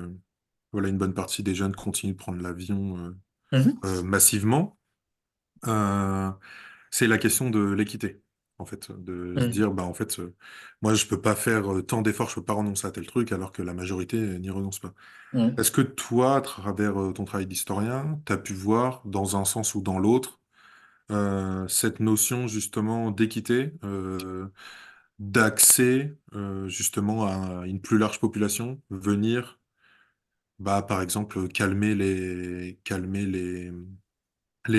[SPEAKER 3] voilà, une bonne partie des jeunes continuent de prendre l'avion
[SPEAKER 4] Mhm.
[SPEAKER 3] massivement, euh, c'est la question de l'équité. En fait, de se
[SPEAKER 4] Mhm.
[SPEAKER 3] dire, bah, en fait, moi, je peux pas faire tant d'efforts, je peux pas renoncer à tel truc, alors que la majorité n'y renonce pas.
[SPEAKER 4] Mhm.
[SPEAKER 3] Est-ce que toi, à travers ton travail d'historien, tu as pu voir, dans un sens ou dans l'autre, cette notion justement d'équité, d'accès justement à une plus large population, venir, bah, par exemple, calmer les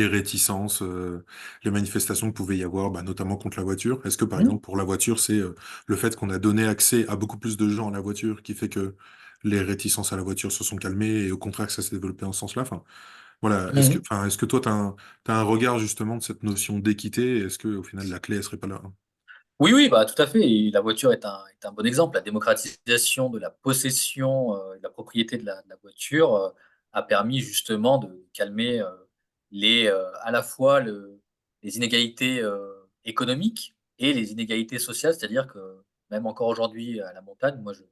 [SPEAKER 3] réticences, les manifestations que pouvait y avoir, bah, notamment contre la voiture. Est-ce que, par
[SPEAKER 4] Mhm.
[SPEAKER 3] exemple, pour la voiture, c'est le fait qu'on a donné accès à beaucoup plus de gens à la voiture qui fait que les réticences à la voiture se sont calmées et au contraire que ça s'est développé en ce sens-là? Enfin, voilà.
[SPEAKER 4] Mhm.
[SPEAKER 3] Est-ce que toi, t'as un regard justement de cette notion d'équité? Est-ce que, au final, la clé, elle serait pas là, hein?
[SPEAKER 4] Oui, oui, bah, tout à fait. Et la voiture est un bon exemple. La démocratisation de la possession et de la propriété de la voiture a permis justement de calmer à la fois les inégalités économiques et les inégalités sociales. C'est-à-dire que même encore aujourd'hui à la montagne, moi je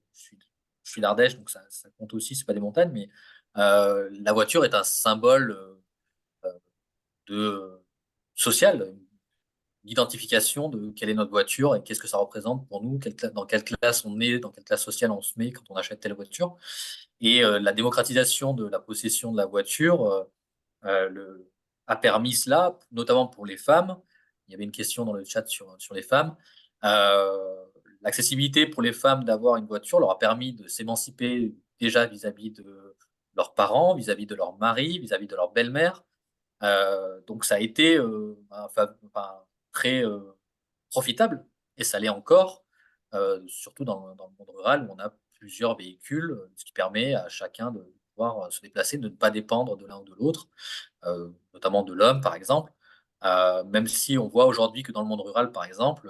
[SPEAKER 4] suis d'Ardèche, donc ça compte aussi, c'est pas des montagnes, mais la voiture est un symbole de social, l'identification de quelle est notre voiture et qu'est-ce que ça représente pour nous, dans quelle classe on est, dans quelle classe sociale on se met quand on achète telle voiture. Et la démocratisation de la possession de la voiture euh, le- a permis cela, notamment pour les femmes. Il y avait une question dans le chat sur les femmes. Euh, L'accessibilité pour les femmes d'avoir une voiture leur a permis de s'émanciper déjà vis-à-vis de leurs parents, vis-à-vis de leur mari, vis-à-vis de leur belle-mère. Donc ça a été très profitable, et ça l'est encore, surtout dans le monde rural où on a plusieurs véhicules, ce qui permet à chacun de pouvoir se déplacer, de ne pas dépendre de l'un ou de l'autre, notamment de l'homme par exemple. Même si on voit aujourd'hui que dans le monde rural, par exemple,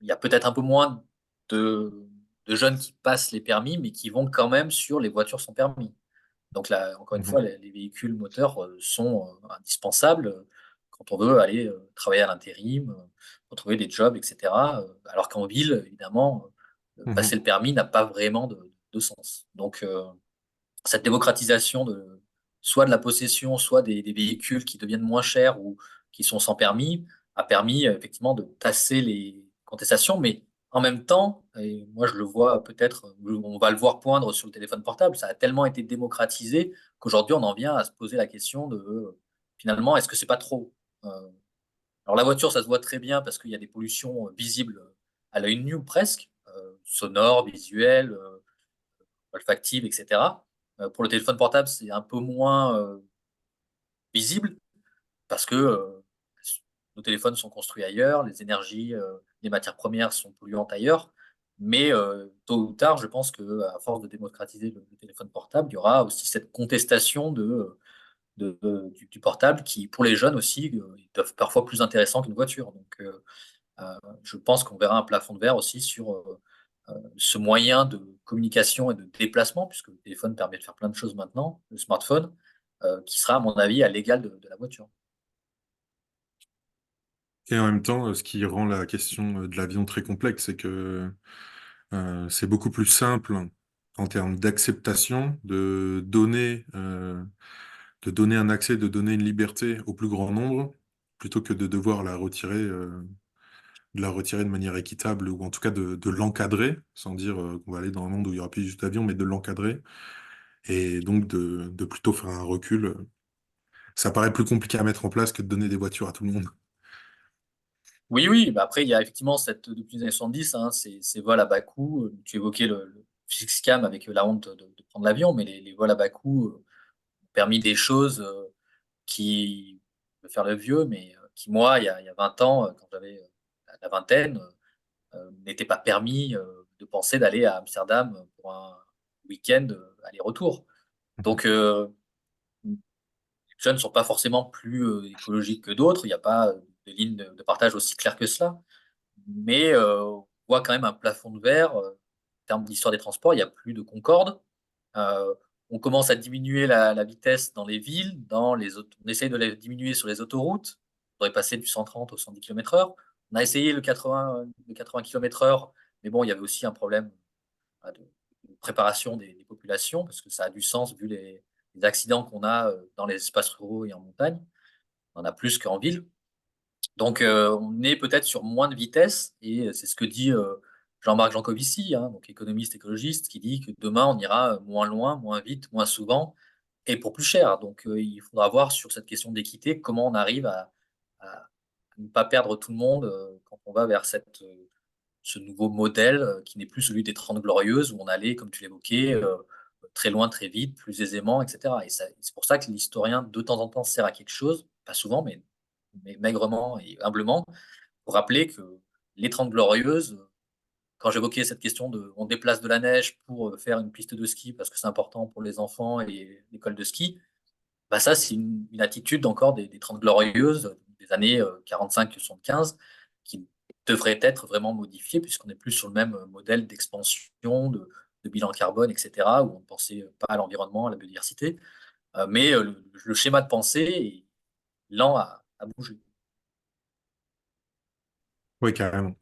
[SPEAKER 4] il y a peut-être un peu moins de, de jeunes qui passent les permis, mais qui vont quand même sur les voitures sans permis. Donc là, encore une fois,
[SPEAKER 3] Mhm.
[SPEAKER 4] les véhicules moteurs sont indispensables quand on veut aller travailler à l'intérim, retrouver des jobs, etc. Alors qu'en ville, évidemment, passer
[SPEAKER 3] Mhm.
[SPEAKER 4] le permis n'a pas vraiment de sens. Donc, cette démocratisation soit de la possession, soit des véhicules qui deviennent moins chers ou qui sont sans permis, a permis effectivement de tasser les contestations, mais en même temps, et moi je le vois peut-être, on va le voir poindre sur le téléphone portable, ça a tellement été démocratisé qu'aujourd'hui on en vient à se poser la question de finalement, est-ce que c'est pas trop? Euh, alors la voiture, ça se voit très bien parce qu'il y a des pollutions visibles à l'œil nu ou presque, sonores, visuelles, olfactives, etc. Pour le téléphone portable, c'est un peu moins visible parce que nos téléphones sont construits ailleurs, les énergies, les matières premières sont polluantes ailleurs. Mais tôt ou tard, je pense que à force de démocratiser le téléphone portable, il y aura aussi cette contestation du portable qui, pour les jeunes aussi, ils peuvent parfois plus intéressant qu'une voiture. Donc, je pense qu'on verra un plafond de verre aussi sur ce moyen de communication et de déplacement, puisque le téléphone permet de faire plein de choses maintenant, le smartphone, qui sera, à mon avis, à l'égal de la voiture.
[SPEAKER 3] Et en même temps, ce qui rend la question de l'avion très complexe, c'est que c'est beaucoup plus simple en termes d'acceptation de donner un accès, de donner une liberté au plus grand nombre, plutôt que de devoir de la retirer de manière équitable, ou en tout cas de l'encadrer, sans dire qu'on va aller dans un monde où il y aura plus juste d'avion, mais de l'encadrer. Et donc de plutôt faire un recul. Ça paraît plus compliqué à mettre en place que de donner des voitures à tout le monde.
[SPEAKER 4] Oui, oui, bah après, il y a effectivement depuis les années 70, hein, ces vols à bas coût. Tu évoquais le fixe cam avec la honte de prendre l'avion, mais les vols à bas coût ont permis des choses qui, je vais faire le vieux, mais qui, moi, il y a 20 ans, quand j'avais la vingtaine, n'était pas permis de penser d'aller à Amsterdam pour un week-end aller-retour. Donc, les jeunes ne sont pas forcément plus écologiques que d'autres. Il n'y a pas de ligne de partage aussi claire que cela. Mais on voit quand même un plafond de verre. En termes d'histoire des transports, il n'y a plus de Concorde. Euh, on commence à diminuer la vitesse dans les villes, on essaye de la diminuer sur les autoroutes. On devrait passer du 130 au 110 km/h. On a essayé le 80 km/h, mais bon, il y avait aussi un problème de préparation des populations, parce que ça a du sens vu les accidents qu'on a dans les espaces ruraux et en montagne. On en a plus qu'en ville. Donc, on est peut-être sur moins de vitesse, et c'est ce que dit Jean-Marc Jancovici, hein, donc économiste écologiste, qui dit que demain, on ira moins loin, moins vite, moins souvent, et pour plus cher. Donc, il faudra voir sur cette question d'équité comment on arrive à ne pas perdre tout le monde quand on va vers ce nouveau modèle qui n'est plus celui des 30 glorieuses, où on allait, comme tu l'évoquais, très loin, très vite, plus aisément, etc. Et c'est pour ça que l'historien, de temps en temps, sert à quelque chose, pas souvent, mais maigrement et humblement, pour rappeler que les 30 glorieuses, quand j'évoquais cette question de on déplace de la neige pour faire une piste de ski parce que c'est important pour les enfants et l'école de ski, bah ça, c'est une attitude encore des 30 glorieuses des années 45-75 qui devrait être vraiment modifiée, puisqu'on n'est plus sur le même modèle d'expansion, de bilan carbone, etc., où on ne pensait pas à l'environnement, à la biodiversité. Mais le schéma de pensée est lent à bouger.
[SPEAKER 3] Oui, carrément.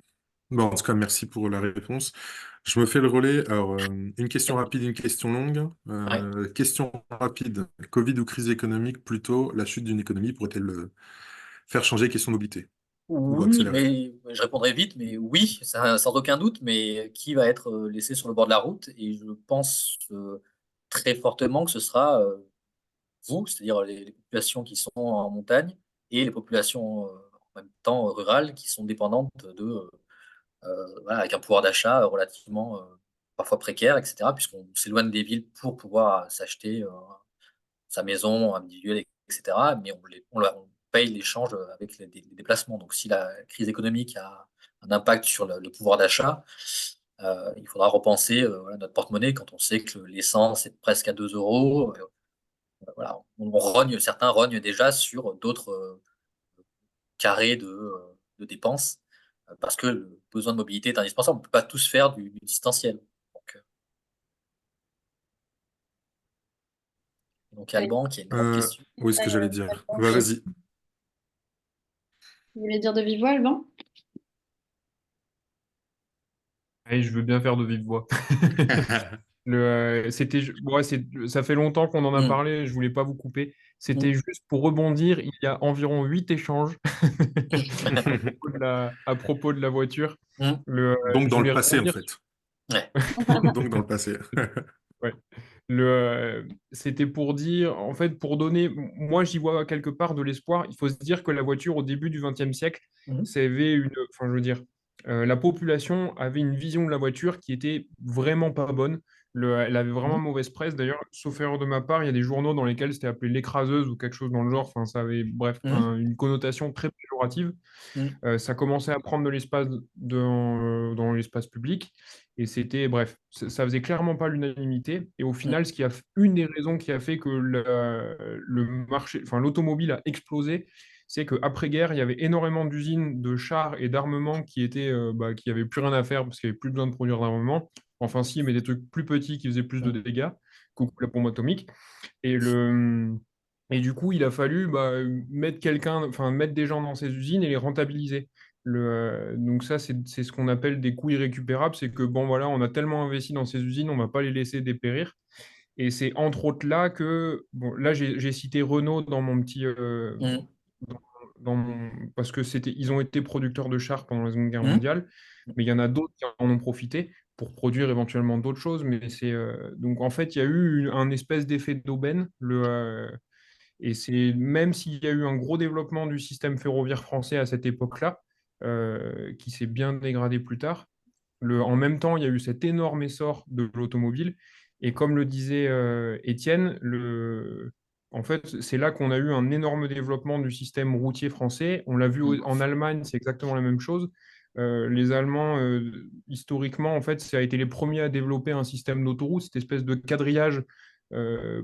[SPEAKER 3] Bon, en tout cas, merci pour la réponse. Je me fais le relais. Alors, une question rapide, une question longue.
[SPEAKER 4] Ouais.
[SPEAKER 3] Question rapide. Covid ou crise économique, plutôt, la chute d'une économie pourrait-elle faire changer question de mobilité ou
[SPEAKER 4] Oui,
[SPEAKER 3] accélérer?
[SPEAKER 4] mais je répondrai vite, mais oui, sans aucun doute, mais qui va être laissé sur le bord de la route? Et je pense très fortement que ce sera vous, c'est-à-dire les populations qui sont en montagne et les populations en même temps rurales qui sont dépendantes voilà, avec un pouvoir d'achat relativement parfois précaire, etc., puisqu'on s'éloigne des villes pour pouvoir s'acheter sa maison individuelle, etc. Mais on paye l'échange avec les déplacements. Donc, si la crise économique a un impact sur le pouvoir d'achat, il faudra repenser voilà, notre porte-monnaie quand on sait que l'essence est presque à 2 euros. Voilà, certains rognent déjà sur d'autres carrés de dépenses parce que le besoin de mobilité est indispensable. On ne peut pas tous faire du distanciel. Donc,
[SPEAKER 2] Ouais.
[SPEAKER 4] Alban, qui est une grande question.
[SPEAKER 3] Oui, ce que
[SPEAKER 2] Ouais,
[SPEAKER 3] j'allais dire.
[SPEAKER 2] Alban,
[SPEAKER 3] Bah, vas-y.
[SPEAKER 2] tu voulais dire de vive voix, Alban?
[SPEAKER 6] Et je veux bien faire de vive voix. Ouais, ça fait longtemps qu'on en a
[SPEAKER 4] Mm.
[SPEAKER 6] parlé, je voulais pas vous couper. C'était
[SPEAKER 4] Mm.
[SPEAKER 6] juste pour rebondir, il y a environ 8 échanges à propos de la voiture.
[SPEAKER 4] Mm.
[SPEAKER 3] Donc,
[SPEAKER 6] Je
[SPEAKER 3] dans le
[SPEAKER 6] voulais
[SPEAKER 3] passé, en
[SPEAKER 6] rebondir.
[SPEAKER 3] fait.
[SPEAKER 4] Ouais.
[SPEAKER 3] Donc, dans le passé.
[SPEAKER 6] Ouais. C'était pour dire, en fait, pour donner, moi j'y vois quelque part de l'espoir. Il faut se dire que la voiture au début du XXe siècle,
[SPEAKER 4] Mm.
[SPEAKER 6] ça avait enfin je veux dire, la population avait une vision de la voiture qui était vraiment pas bonne. Elle avait vraiment
[SPEAKER 4] Mm.
[SPEAKER 6] mauvaise presse. D'ailleurs, sauf erreur de ma part, il y a des journaux dans lesquels c'était appelé l'écraseuse ou quelque chose dans le genre. Enfin, ça avait, bref,
[SPEAKER 4] Mm.
[SPEAKER 6] une connotation très péjorative.
[SPEAKER 4] Mm.
[SPEAKER 6] Ça commençait à prendre de l'espace dans l'espace public. Et c'était, bref, ça faisait clairement pas l'unanimité. Et au
[SPEAKER 4] Mm.
[SPEAKER 6] final, une des raisons qui a fait que le marché, enfin, l'automobile a explosé, c'est qu'après-guerre, il y avait énormément d'usines de chars et d'armements qui avaient plus rien à faire parce qu'il n'y avait plus besoin de produire d'armement. Enfin, si, mais des trucs plus petits qui faisaient plus de
[SPEAKER 4] Mm.
[SPEAKER 6] dégâts, coucou la bombe atomique. Et et du coup, il a fallu mettre des gens dans ces usines et les rentabiliser. Donc ça, c'est ce qu'on appelle des coûts irrécupérables. C'est que, bon, voilà, on a tellement investi dans ces usines, on ne va pas les laisser dépérir. Et c'est entre autres là que, bon, là, j'ai cité Renault dans mon petit,
[SPEAKER 4] Mm.
[SPEAKER 6] dans- parce que ils ont été producteurs de chars pendant la Seconde Guerre
[SPEAKER 4] Mm.
[SPEAKER 6] mondiale, mais il y en a d'autres qui en ont profité. pour produire éventuellement d'autres choses. Mais donc en fait, il y a eu un espèce d'effet d'aubaine. Et c'est même s'il y a eu un gros développement du système ferroviaire français à cette époque-là, qui s'est bien dégradé plus tard, en même temps, il y a eu cet énorme essor de l'automobile. Et comme le disait Étienne, en fait, c'est là qu'on a eu un énorme développement du système routier français. On l'a vu en Allemagne, c'est exactement la même chose. Les Allemands, historiquement, en fait, ça a été les premiers à développer un système d'autoroute, cette espèce de quadrillage,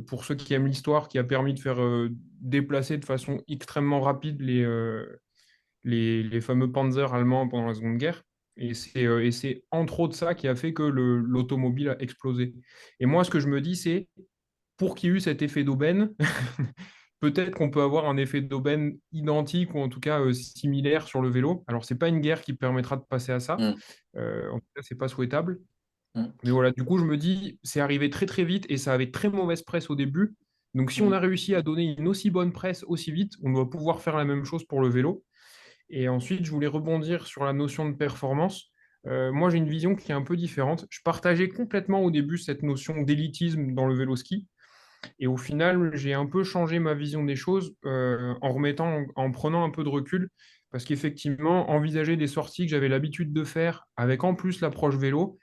[SPEAKER 6] pour ceux qui aiment l'histoire, qui a permis de faire déplacer de façon extrêmement rapide les fameux Panzers allemands pendant la Seconde Guerre. Et c'est entre autres ça qui a fait que l'automobile a explosé. Et moi, ce que je me dis, c'est pour qu'il y ait eu cet effet d'aubaine, peut-être qu'on peut avoir un effet d'aubaine identique ou en tout cas similaire sur le vélo. Alors, c'est pas une guerre qui permettra de passer à ça.
[SPEAKER 4] Mm.
[SPEAKER 6] En tout cas, c'est pas souhaitable.
[SPEAKER 4] Mm.
[SPEAKER 6] Mais voilà, du coup, je me dis, c'est arrivé très très vite et ça avait très mauvaise presse au début. Donc, si on a réussi à donner une aussi bonne presse aussi vite, on doit pouvoir faire la même chose pour le vélo. Et ensuite, je voulais rebondir sur la notion de performance. Moi, j'ai une vision qui est un peu différente. Je partageais complètement au début cette notion d'élitisme dans le vélo ski. Et au final, j'ai un peu changé ma vision des choses en prenant un peu de recul. Parce qu'effectivement, envisager des sorties que j'avais l'habitude de faire avec en plus l'approche vélo,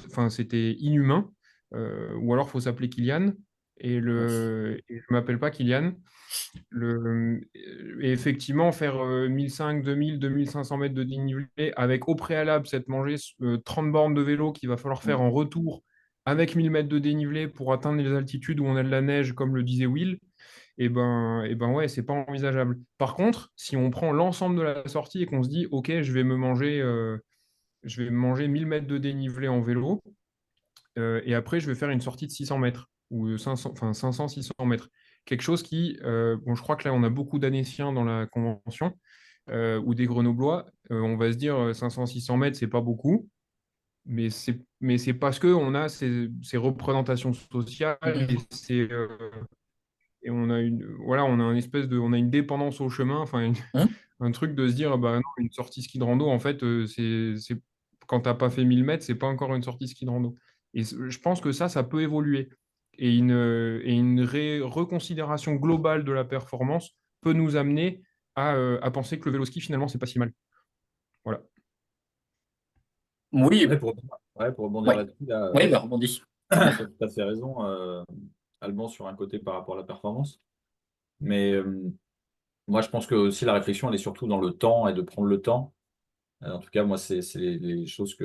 [SPEAKER 6] enfin, c'était inhumain. Ou alors, il faut s'appeler Kylian. Et je ne m'appelle pas Kylian. Et effectivement, faire 1500, 2000, 2500 mètres de dénivelé avec au préalable cette manger 30 bornes de vélo qu'il va falloir faire en retour avec 1000 mètres de dénivelé pour atteindre les altitudes où on a de la neige, comme le disait Will, et ben ouais, c'est pas envisageable. Par contre, si on prend l'ensemble de la sortie et qu'on se dit, OK, je vais me manger 1000 mètres de dénivelé en vélo, et après, je vais faire une sortie de 600 mètres ou 500, enfin 500, 600 mètres. Quelque chose qui, bon, je crois que là, on a beaucoup d'Annéciens dans la convention ou des Grenoblois. On va se dire 500, 600 mètres, c'est pas beaucoup, mais c'est parce qu'on a ces représentations sociales et voilà, on a on a une dépendance au chemin, enfin, un truc de se dire, bah non, une sortie ski de rando, en fait, quand t'as pas fait 1000 mètres, c'est pas encore une sortie ski de rando. Et je pense que ça peut évoluer. Et une reconsidération globale de la performance peut nous amener à penser que le vélo ski, finalement, c'est pas si mal. Voilà.
[SPEAKER 4] Oui,
[SPEAKER 1] Pour rebondir
[SPEAKER 4] ouais.
[SPEAKER 1] là-dessus, là,
[SPEAKER 4] Oui, bah, rebondis.
[SPEAKER 1] tu as tout à fait raison, Alban, sur un côté par rapport à la performance. Mais moi, je pense que aussi la réflexion, elle est surtout dans le temps et de prendre le temps. En tout cas, moi, c'est les choses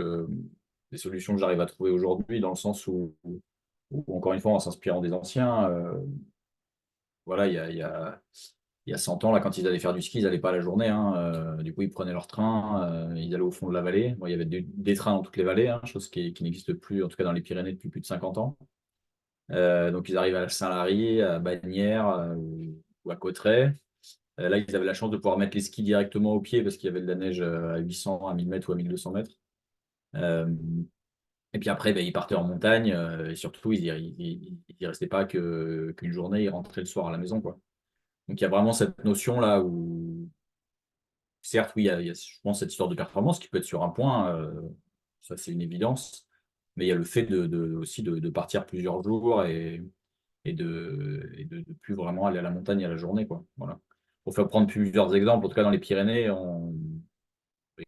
[SPEAKER 1] les solutions que j'arrive à trouver aujourd'hui, dans le sens où, encore une fois, en s'inspirant des anciens, voilà, il y a 100 ans, là, quand ils allaient faire du ski, ils n'allaient pas à la journée, hein. Du coup, ils prenaient leur train, ils allaient au fond de la vallée. Bon, il y avait des trains dans toutes les vallées, hein, chose qui n'existe plus, en tout cas dans les Pyrénées, depuis plus de 50 ans. Donc, ils arrivent à Saint-Lary, à Bagnères, ou à Cauterets. Là, ils avaient la chance de pouvoir mettre les skis directement au pied parce qu'il y avait de la neige à 800, à 1000 mètres ou à 1200 mètres. Euh, et puis après, ben, ils partaient en montagne, et surtout, ils y restaient pas qu'une journée, ils rentraient le soir à la maison, quoi. Donc, il y a vraiment cette notion-là où, certes, oui, il y a, je pense, cette histoire de performance qui peut être sur un point, ça c'est une évidence, mais il y a le fait aussi de partir plusieurs jours et de plus vraiment aller à la montagne à la journée, quoi. Voilà. Pour faire prendre plusieurs exemples, en tout cas dans les Pyrénées,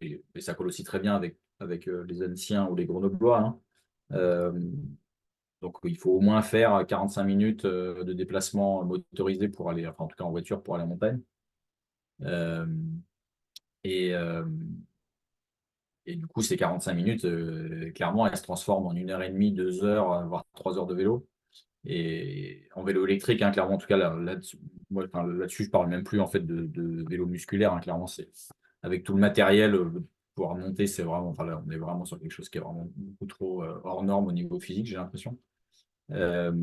[SPEAKER 1] et ça colle aussi très bien avec les Anciens ou les Grenoblois, hein. Euh, donc il faut au moins faire 45 minutes de déplacement motorisé pour aller, enfin en tout cas en voiture pour aller en montagne. Euh, et, euh, et du coup, ces 45 minutes, clairement, elles se transforment en 1 h 30, 2 heures, voire 3 heures de vélo. Et en vélo électrique, hein, clairement, en tout cas, là-dessus, moi, enfin, là-dessus, je parle même plus en fait de vélo musculaire, hein, clairement, c'est avec tout le matériel, pouvoir monter, c'est vraiment, enfin, là, on est vraiment sur quelque chose qui est vraiment beaucoup trop hors norme au niveau physique, j'ai l'impression. Euh,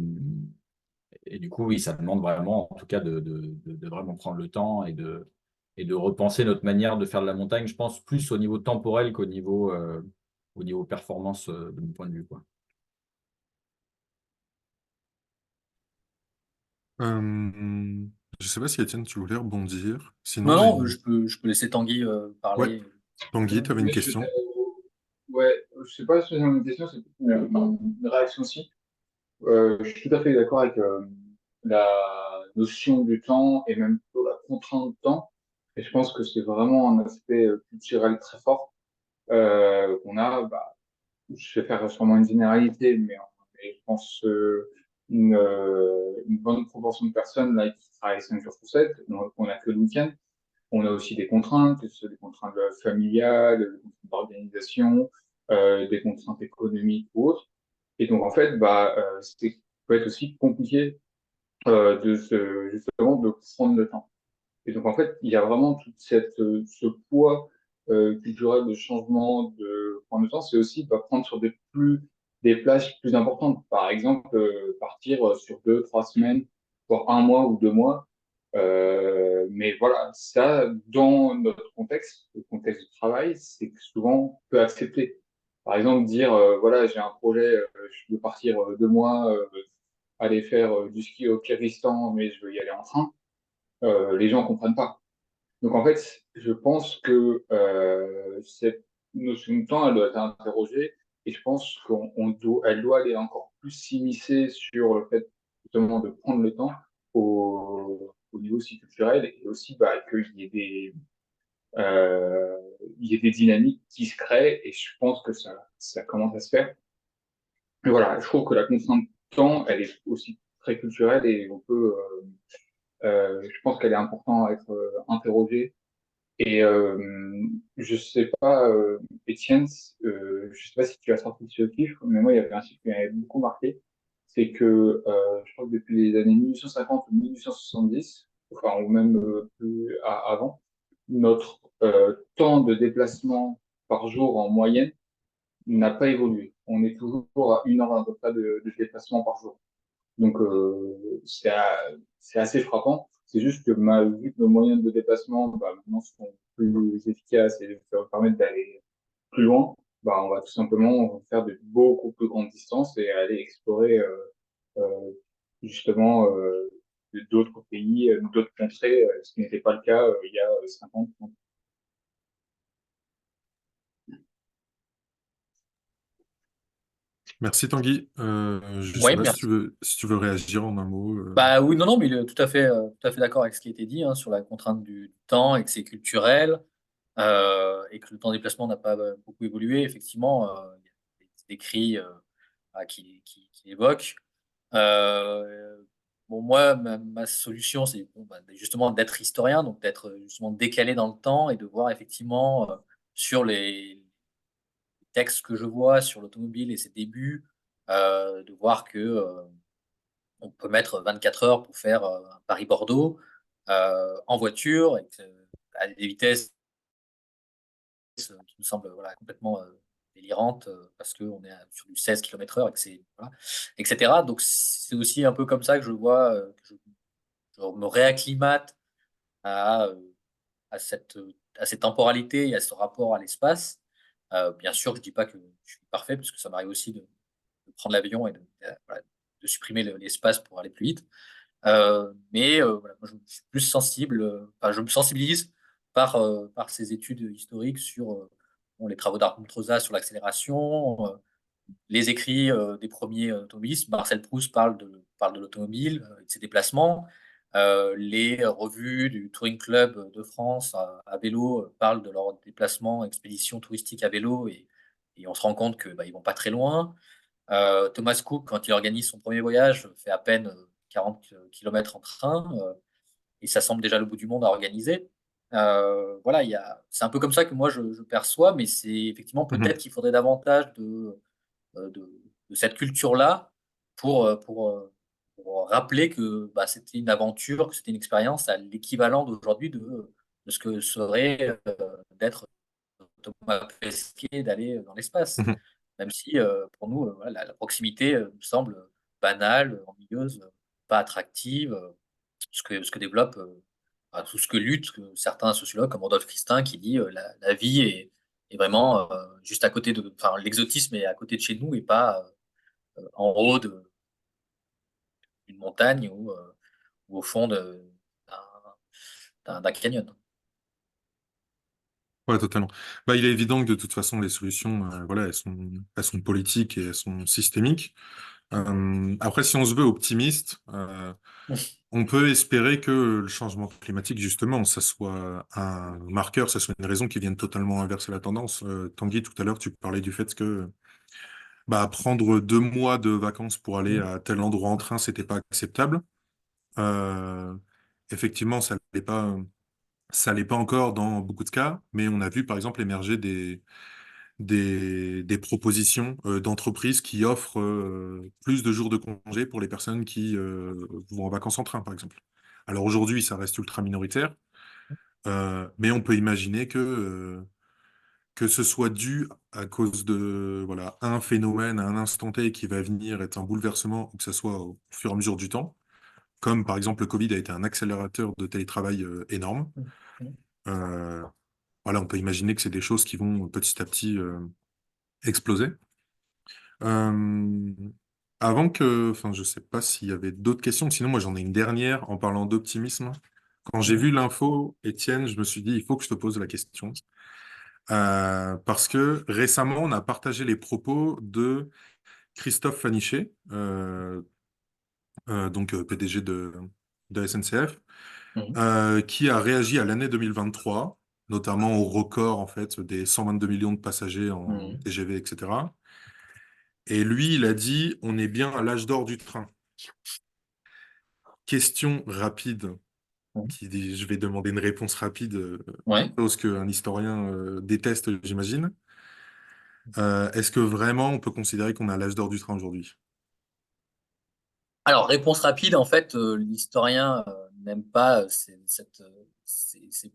[SPEAKER 1] et du coup, oui, ça demande vraiment, en tout cas, de vraiment prendre le temps et de repenser notre manière de faire de la montagne, je pense, plus au niveau temporel qu'au niveau performance, de mon point de vue, quoi.
[SPEAKER 3] Euh, je sais pas si Étienne, tu voulais rebondir. Sinon,
[SPEAKER 4] Non,
[SPEAKER 3] j'ai
[SPEAKER 4] non,
[SPEAKER 3] une...
[SPEAKER 4] je peux laisser Tanguy
[SPEAKER 3] Ouais,
[SPEAKER 4] parler.
[SPEAKER 3] Tanguy, tu avais une
[SPEAKER 6] Oui,
[SPEAKER 3] question?
[SPEAKER 7] ouais, je sais pas si c'est une question, c'est plutôt une réaction aussi. Je suis tout à fait d'accord avec la notion du temps et même plutôt la contrainte du temps. Et je pense que c'est vraiment un aspect culturel très fort qu'on a. Bah, je vais faire sûrement une généralité, mais je pense une bonne proportion de personnes là qui travaillent 5 jours sur 7, donc on a que le week-end. On a aussi des contraintes, que ce soit des contraintes familiales, des contraintes d'organisation, des contraintes économiques ou autres. Et donc, en fait, bah, c'est peut être aussi compliqué justement de prendre le temps. Et donc, en fait, il y a vraiment ce poids culturel de changement, de prendre le temps. C'est aussi bah, prendre sur des plages plus importantes. Par exemple, partir sur 2, 3 semaines, voire un mois ou 2 mois. Mais voilà, ça, dans notre contexte, le contexte de travail, c'est souvent peu accepté. Par exemple, dire, voilà, j'ai un projet, je veux partir 2 mois, aller faire du ski au Kyrgyzstan, mais je veux y aller en train, les gens comprennent pas. Donc en fait, je pense que cette notion de temps, elle doit être interrogée et je pense elle doit aller encore plus s'immiscer sur le fait justement de prendre le temps au niveau aussi culturel et aussi bah, il y ait des dynamiques qui se créent et je pense que ça commence à se faire. Mais voilà, je trouve que la contrainte de temps, elle est aussi très culturelle et je pense qu'elle est importante à être interrogée et je sais pas, Étienne, je sais pas si tu as sorti ce chiffre, mais moi, il y avait un chiffre qui m'avait beaucoup marqué. C'est que je crois que depuis les années 1850 ou 1870, enfin, ou même plus avant, notre temps de déplacement par jour en moyenne n'a pas évolué. On est toujours à 1 heure à peu près de déplacement par jour. Donc, c'est assez frappant. C'est juste que vu que nos moyens de déplacement bah, maintenant sont plus efficaces et ça va permettre d'aller plus loin, bah, on va tout simplement faire de beaucoup plus grandes distances et aller explorer euh, justement d'autres pays, d'autres contrées, ce qui n'était pas le cas il y a 50 ans.
[SPEAKER 3] Merci Tanguy. Je sais
[SPEAKER 4] Oui,
[SPEAKER 3] pas
[SPEAKER 4] merci.
[SPEAKER 3] si tu veux réagir en un mot.
[SPEAKER 4] Bah oui, non, non, mais tout à fait d'accord avec ce qui a été dit hein, sur la contrainte du temps et que c'est culturel et que le temps de déplacement n'a pas beaucoup évolué. Effectivement, il y a des écrits qui évoquent. Euh, bon, moi, ma solution, c'est bon, bah, justement d'être historien, donc d'être justement décalé dans le temps et de voir effectivement sur les textes que je vois sur l'automobile et ses débuts, de voir que on peut mettre 24 heures pour faire un Paris-Bordeaux en voiture et à des vitesses qui nous semblent voilà, complètement délirantes parce qu'on est sur du 16 km/h et que c'est voilà, etc. Donc c'est aussi un peu comme ça que je vois je me réacclimate à, euh, à cette temporalité et à ce rapport à l'espace. Bien sûr, je dis pas que je suis parfait parce que ça m'arrive aussi de prendre l'avion et voilà, de supprimer l'espace pour aller plus vite. Mais voilà, moi, je suis plus sensible, enfin, je me sensibilise par ces études historiques sur bon, les travaux d'Armand Troza sur l'accélération, les écrits des premiers automobilistes. Marcel Proust parle de l'automobile et de ses déplacements. Les revues du Touring Club de France à vélo parlent de leurs déplacements, expéditions touristiques à vélo et on se rend compte que bah, ils vont pas très loin. Thomas Cook, quand il organise son premier voyage, fait à peine 40 km en train et ça semble déjà le bout du monde à organiser. Voilà, c'est un peu comme ça que moi je perçois, mais c'est effectivement
[SPEAKER 3] Mhm.
[SPEAKER 4] peut-être qu'il faudrait davantage euh, de, de cette culture-là pour rappeler que bah, c'était une aventure, que c'était une expérience à l'équivalent d'aujourd'hui de ce que serait d'être Thomas Pesquet, d'aller dans l'espace.
[SPEAKER 3] Mhm.
[SPEAKER 4] Même si pour nous, voilà, la proximité nous semble banale, ennuyeuse, pas attractive, ce que développe, tout ce que lutte certains sociologues comme Rodolphe Christin qui dit la vie est vraiment juste à côté de, enfin l'exotisme est à côté de chez nous et pas en haut d'une montagne ou au fond d'un canyon.
[SPEAKER 3] Ouais, totalement. Bah, il est évident que de toute façon, les solutions, voilà, elles sont politiques et elles sont systémiques. Après, si on se veut optimiste, on peut espérer que le changement climatique, justement, ça soit un marqueur, ça soit une raison qui vienne totalement inverser la tendance. Tanguy, tout à l'heure, tu parlais du fait que bah, prendre 2 mois de vacances pour aller
[SPEAKER 4] Mm.
[SPEAKER 3] à tel endroit en train, c'était pas acceptable. Euh, Effectivement, ça l'est pas encore dans beaucoup de cas, mais on a vu par exemple émerger des propositions d'entreprises qui offrent plus de jours de congé pour les personnes qui vont en vacances en train, par exemple. Alors aujourd'hui, ça reste ultra minoritaire, mais on peut imaginer que ce soit dû à cause de voilà, un phénomène à un instant T qui va venir être un bouleversement, ou que ce soit au fur et à mesure du temps, comme par exemple le Covid a été un accélérateur de télétravail énorme.
[SPEAKER 4] Mm. Mm.
[SPEAKER 3] Euh, voilà, on peut imaginer que c'est des choses qui vont petit à petit exploser. Euh, Avant que, enfin, je sais pas s'il y avait d'autres questions, sinon moi j'en ai une dernière en parlant d'optimisme. Quand j'ai vu
[SPEAKER 4] Mhm.
[SPEAKER 3] l'info, Étienne, je me suis dit, il faut que je te pose la question. Parce que récemment, on a partagé les propos de Christophe Faniché, donc PDG de SNCF,
[SPEAKER 4] Mhm.
[SPEAKER 3] qui a réagi à l'année 2023, notamment au record en fait des 122 millions de passagers en
[SPEAKER 4] Mhm.
[SPEAKER 3] TGV, etc. Et lui, il a dit, on est bien à l'âge d'or du train. Question rapide,
[SPEAKER 4] Mhm.
[SPEAKER 3] je vais demander une réponse rapide,
[SPEAKER 4] Ouais.
[SPEAKER 3] chose qu'un historien déteste, j'imagine. Est-ce que vraiment on peut considérer qu'on est à l'âge d'or du train aujourd'hui?
[SPEAKER 4] Alors, réponse rapide, en fait, l'historien n'aime pas ces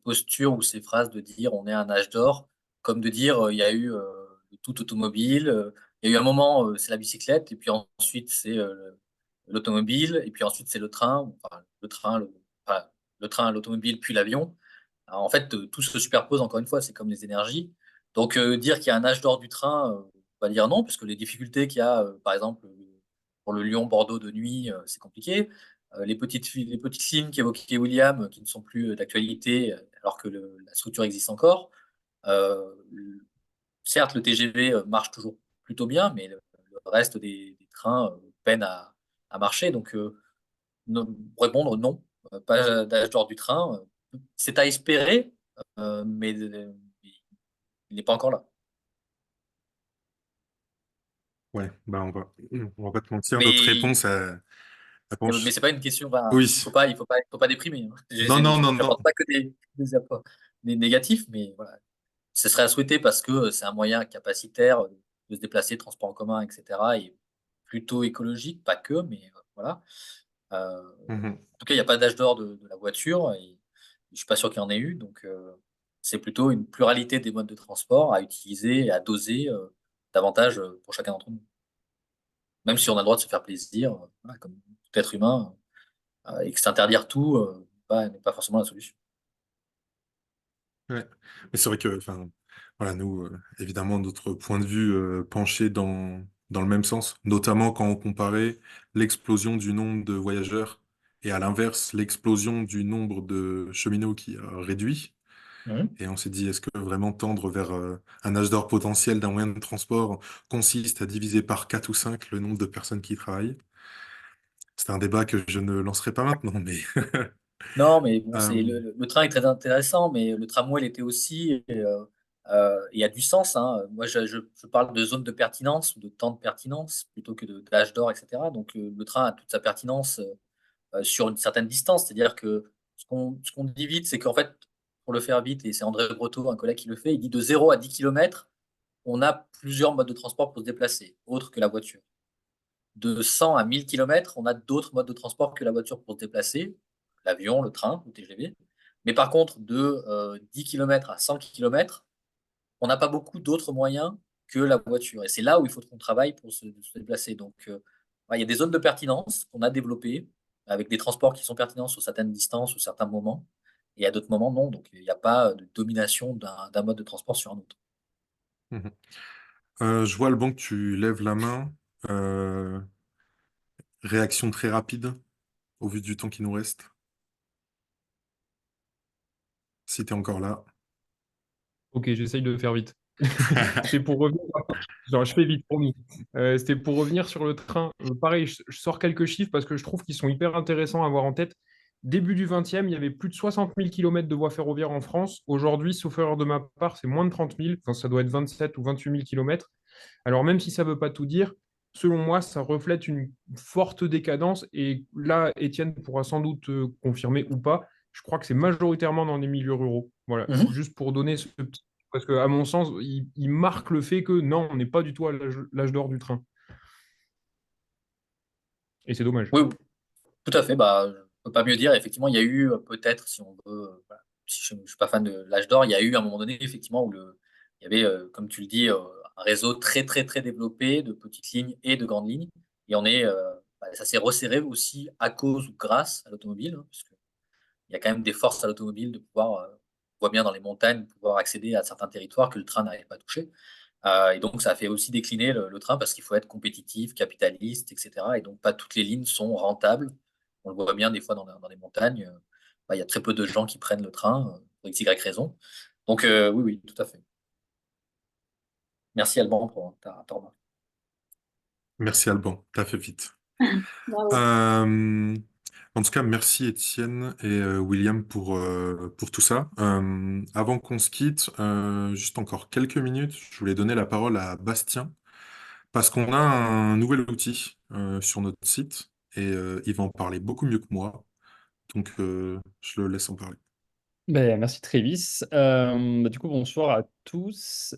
[SPEAKER 4] postures ou ces phrases de dire on est à un âge d'or, comme de dire il y a eu le tout automobile, il y a eu un moment, c'est la bicyclette, et puis ensuite c'est l'automobile, et puis ensuite c'est le train, enfin, enfin, le train, l'automobile, puis l'avion. Alors, en fait, tout se superpose encore une fois, c'est comme les énergies. Donc, dire qu'il y a un âge d'or du train, on va dire non, puisque les difficultés qu'il y a, par exemple, pour le Lyon-Bordeaux de nuit, c'est compliqué. Les petites lignes qu'évoquait William, qui ne sont plus d'actualité, alors que la structure existe encore. Euh, le- Certes, le TGV marche toujours plutôt bien, mais le reste des trains peinent à marcher. Donc, pour répondre non, pas d'âge d'or du train. C'est à espérer, mais il n'est pas encore là.
[SPEAKER 3] Ouais, bah on va pas te mentir, notre
[SPEAKER 4] Mais,
[SPEAKER 3] réponse, elle
[SPEAKER 4] mais
[SPEAKER 3] penche.
[SPEAKER 4] c'est pas une question. Enfin,
[SPEAKER 3] Oui.
[SPEAKER 4] il faut pas déprimer, hein.
[SPEAKER 3] Non, non, non, non.
[SPEAKER 4] J'apporte pas que des négatifs, mais voilà. Ce serait à souhaiter parce que c'est un moyen capacitaire de se déplacer, transport en commun, etc. Et plutôt écologique, pas que, mais voilà.
[SPEAKER 3] Mhm.
[SPEAKER 4] En tout cas, il n'y a pas d'âge d'or de la voiture et je suis pas sûr qu'il y en ait eu. Donc, c'est plutôt une pluralité des modes de transport à utiliser et à doser davantage pour chacun d'entre nous. Même si on a le droit de se faire plaisir, voilà, comme tout être humain, et que s'interdire tout n'est pas forcément la solution.
[SPEAKER 3] Ouais. Mais c'est vrai que, enfin, voilà, nous, évidemment, notre point de vue penchait dans le même sens, notamment quand on comparait l'explosion du nombre de voyageurs et à l'inverse, l'explosion du nombre de cheminots qui a réduit.
[SPEAKER 4] Mhm.
[SPEAKER 3] Et on s'est dit, est-ce que vraiment tendre vers un âge d'or potentiel d'un moyen de transport consiste à diviser par 4 ou 5 le nombre de personnes qui y travaillent? C'est un débat que je ne lancerai pas maintenant, mais
[SPEAKER 4] Non, mais bon,
[SPEAKER 3] euh,
[SPEAKER 4] le train est très intéressant, mais le tramway l'était aussi. Il y a du sens, hein. Moi, je parle de zone de pertinence ou de temps de pertinence plutôt que d'âge d'or, etc. Donc, le train a toute sa pertinence sur une certaine distance. C'est-à-dire que ce qu'on dit vite, c'est qu'en fait, pour le faire vite, et c'est André Breteau, un collègue qui le fait, il dit de 0 à 10 kilomètres, on a plusieurs modes de transport pour se déplacer, autres que la voiture. De 100 à 1000 kilomètres, on a d'autres modes de transport que la voiture pour se déplacer, l'avion, le train, le TGV. Mais par contre, de 10 km à 100 kilomètres, on n'a pas beaucoup d'autres moyens que la voiture. Et c'est là où il faut qu'on travaille pour se déplacer. Donc, ouais, il y a des zones de pertinence qu'on a développées avec des transports qui sont pertinents sur certaines distances ou certains moments. Et à d'autres moments, non. Donc, il n'y a pas de domination d'un mode de transport sur un autre.
[SPEAKER 3] mhm. Je vois, Alban, que tu lèves la main. Euh, Réaction très rapide au vu du temps qui nous reste, si tu es encore là.
[SPEAKER 6] Ok, j'essaye de faire vite. C'était pour revenir. Genre, je fais vite, promis. C'était pour revenir sur le train. Pareil, je sors quelques chiffres parce que je trouve qu'ils sont hyper intéressants à avoir en tête. Début du 20e, il y avait plus de 60 000 km de voies ferroviaires en France. Aujourd'hui, sauf erreur de ma part, c'est moins de 30 000. Enfin, ça doit être 27 ou 28 000 km. Alors, même si ça ne veut pas tout dire, selon moi, ça reflète une forte décadence. Et là, Étienne pourra sans doute confirmer ou pas. Je crois que c'est majoritairement dans des milieux ruraux. Voilà,
[SPEAKER 4] Mhm.
[SPEAKER 6] juste pour donner ce petit. Parce qu'à mon sens, il marque le fait que non, on n'est pas du tout à l'âge d'or du train. Et c'est dommage.
[SPEAKER 4] Oui, tout à fait. Bah, je peux pas mieux dire. Effectivement, il y a eu peut-être, si on veut, voilà, si je suis pas fan de l'âge d'or, il y a eu un moment donné, effectivement, où il y avait, comme tu le dis, un réseau très, très, très développé de petites lignes et de grandes lignes. Et ça s'est resserré aussi à cause ou grâce à l'automobile, hein, parce qu'il y a quand même des forces à l'automobile de pouvoir, on voit bien dans les montagnes, de pouvoir accéder à certains territoires que le train n'arrive pas à toucher. Et donc, ça a fait aussi décliner le train parce qu'il faut être compétitif, capitaliste, etc. Et donc, pas toutes les lignes sont rentables. On le voit bien des fois dans les montagnes. Il y a très peu de gens qui prennent le train pour x, y raison. Donc, oui, oui, tout à fait. Merci Alban pour ta remarque.
[SPEAKER 3] Merci Alban, t'as fait vite.
[SPEAKER 2] Bravo.
[SPEAKER 3] Euh, En tout cas, merci Étienne et William pour tout ça. Avant qu'on se quitte, juste encore quelques minutes, je voulais donner la parole à Bastien parce qu'on a un nouvel outil sur notre site et il va en parler beaucoup mieux que moi. Donc, je le laisse en parler.
[SPEAKER 8] Ben, merci Trévis. Du coup, bonsoir à tous.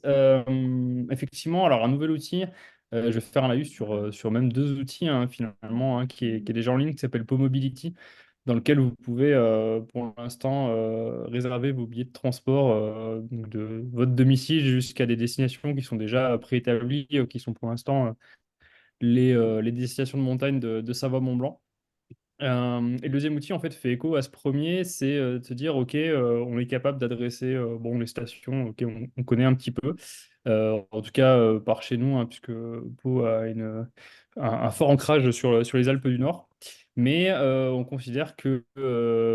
[SPEAKER 8] Effectivement, alors un nouvel outil, je vais faire un laïus sur même deux outils hein, finalement, hein, qui est déjà en ligne, qui s'appelle PoMobility, dans lequel vous pouvez pour l'instant réserver vos billets de transport donc de votre domicile jusqu'à des destinations qui sont déjà préétablies, qui sont pour l'instant les destinations de montagne de Savoie-Mont-Blanc. Et le deuxième outil, en fait, fait écho à ce premier, c'est de se dire, OK, on est capable d'adresser bon, les stations, OK, on connaît un petit peu, en tout cas par chez nous, hein, puisque Pau a un fort ancrage sur les Alpes du Nord. Mais on considère que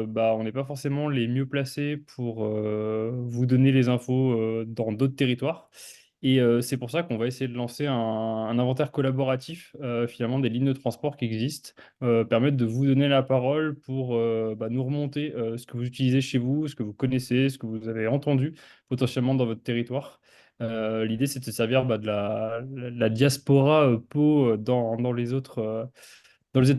[SPEAKER 8] bah, on n'est pas forcément les mieux placés pour vous donner les infos dans d'autres territoires. Et c'est pour ça qu'on va essayer de lancer un inventaire collaboratif, finalement, des lignes de transport qui existent permettre de vous donner la parole pour bah, nous remonter ce que vous utilisez chez vous, ce que vous connaissez, ce que vous avez entendu potentiellement dans votre territoire. L'idée, c'est de se servir bah, de la diaspora Pau dans les autres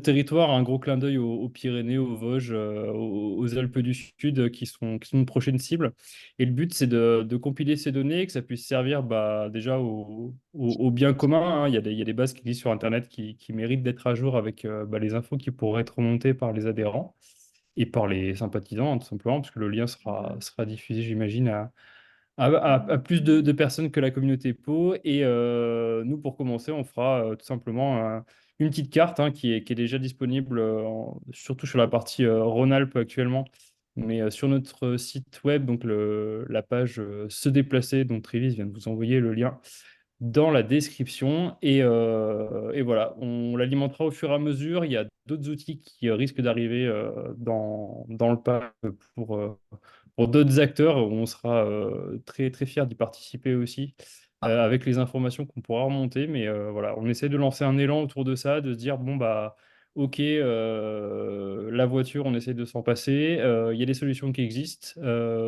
[SPEAKER 8] territoires. Un gros clin d'œil aux Pyrénées, aux Vosges, aux Alpes du Sud qui sont une prochaine cible. Et le but, c'est de compiler ces données, que ça puisse servir bah, déjà au bien commun, hein. Il y a des bases qui existent sur Internet qui méritent d'être à jour avec bah, les infos qui pourraient être remontées par les adhérents et par les sympathisants, hein, tout simplement, parce que le lien sera diffusé, j'imagine, à plus de personnes que la communauté Pau. Et nous, pour commencer, on fera tout simplement une petite carte hein, qui est déjà disponible, surtout sur la partie Rhône-Alpes actuellement. Mais sur notre site web, donc la page Se déplacer, dont Trévis vient de vous envoyer le lien dans la description. Et voilà, on l'alimentera au fur et à mesure. Il y a d'autres outils qui risquent d'arriver dans le pas pour d'autres acteurs. On sera très, très fiers d'y participer aussi. Avec les informations qu'on pourra remonter. Mais voilà, on essaie de lancer un élan autour de ça, de se dire, bon, bah, OK, la voiture, on essaie de s'en passer. Il y a des solutions qui existent.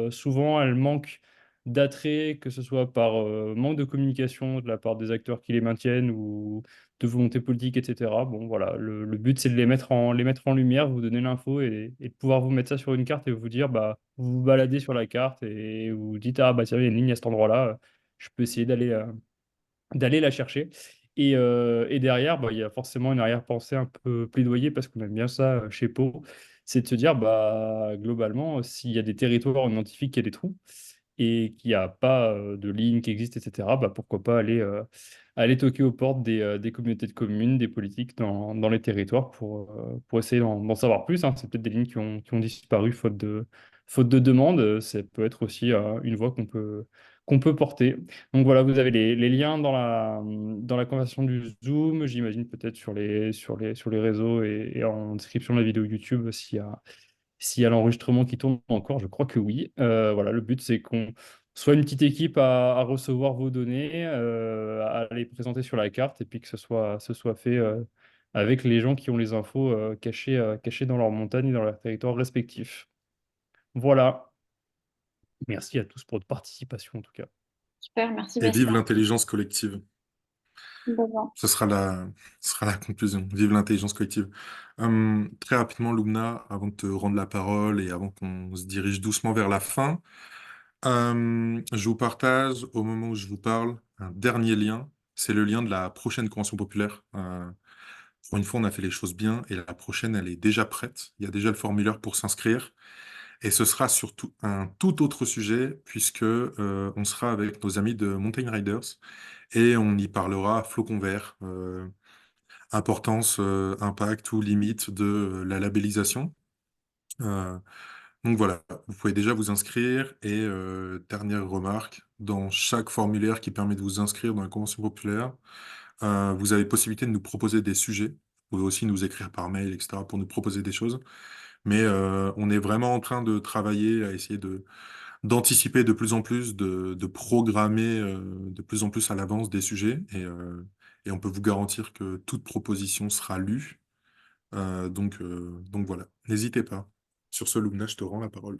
[SPEAKER 8] Souvent, elles manquent d'attrait, que ce soit par manque de communication de la part des acteurs qui les maintiennent ou de volonté politique, etc. Bon, voilà, le but, c'est de les mettre en lumière, vous donner l'info et de pouvoir vous mettre ça sur une carte et vous dire, bah, vous vous baladez sur la carte et vous dites, ah, bah, tiens, il y a une ligne à cet endroit-là, je peux essayer d'aller la chercher. Et derrière, bah, il y a forcément une arrière-pensée un peu plaidoyer parce qu'on aime bien ça chez Pau, c'est de se dire, bah, globalement, s'il y a des territoires où on identifie qu'il y a des trous, et qu'il n'y a pas de ligne qui existe, etc., bah, pourquoi pas aller toquer aux portes des communautés de communes, des politiques dans les territoires pour essayer d'en savoir plus, hein. C'est peut-être des lignes qui ont disparu faute de demande. Ça peut être aussi une voie qu'on peut porter. Donc voilà, vous avez les liens dans la conversation du Zoom, j'imagine peut-être sur les réseaux et en description de la vidéo YouTube s'il y a l'enregistrement qui tourne encore, je crois que oui. Voilà, le but, c'est qu'on soit une petite équipe à recevoir vos données, à les présenter sur la carte, et puis que ce soit fait avec les gens qui ont les infos cachées dans leur montagne et dans leur territoire respectif. Voilà. Merci à tous pour votre participation en tout cas.
[SPEAKER 2] Super, merci
[SPEAKER 3] Et vive
[SPEAKER 2] Bastien.
[SPEAKER 3] l'intelligence collective.
[SPEAKER 2] Bon.
[SPEAKER 3] Ce sera la conclusion. Vive l'intelligence collective. Très rapidement, Lumna, avant de te rendre la parole et avant qu'on se dirige doucement vers la fin, je vous partage, au moment où je vous parle, un dernier lien. C'est le lien de la prochaine convention populaire. Pour une fois, on a fait les choses bien et la prochaine, elle est déjà prête. Il y a déjà le formulaire pour s'inscrire. Et ce sera surtout un tout autre sujet, puisque on sera avec nos amis de Mountain Riders et on y parlera flocon vert, importance, impact ou limite de la labellisation. Euh, donc voilà, vous pouvez déjà vous inscrire. Et dernière remarque, dans chaque formulaire qui permet de vous inscrire dans la convention populaire, vous avez possibilité de nous proposer des sujets. Vous pouvez aussi nous écrire par mail, etc., pour nous proposer des choses. Mais on est vraiment en train de travailler à essayer d'anticiper de plus en plus, de programmer de plus en plus à l'avance des sujets. Et on peut vous garantir que toute proposition sera lue. Donc voilà, n'hésitez pas. Sur ce, Lumna, je te rends la parole.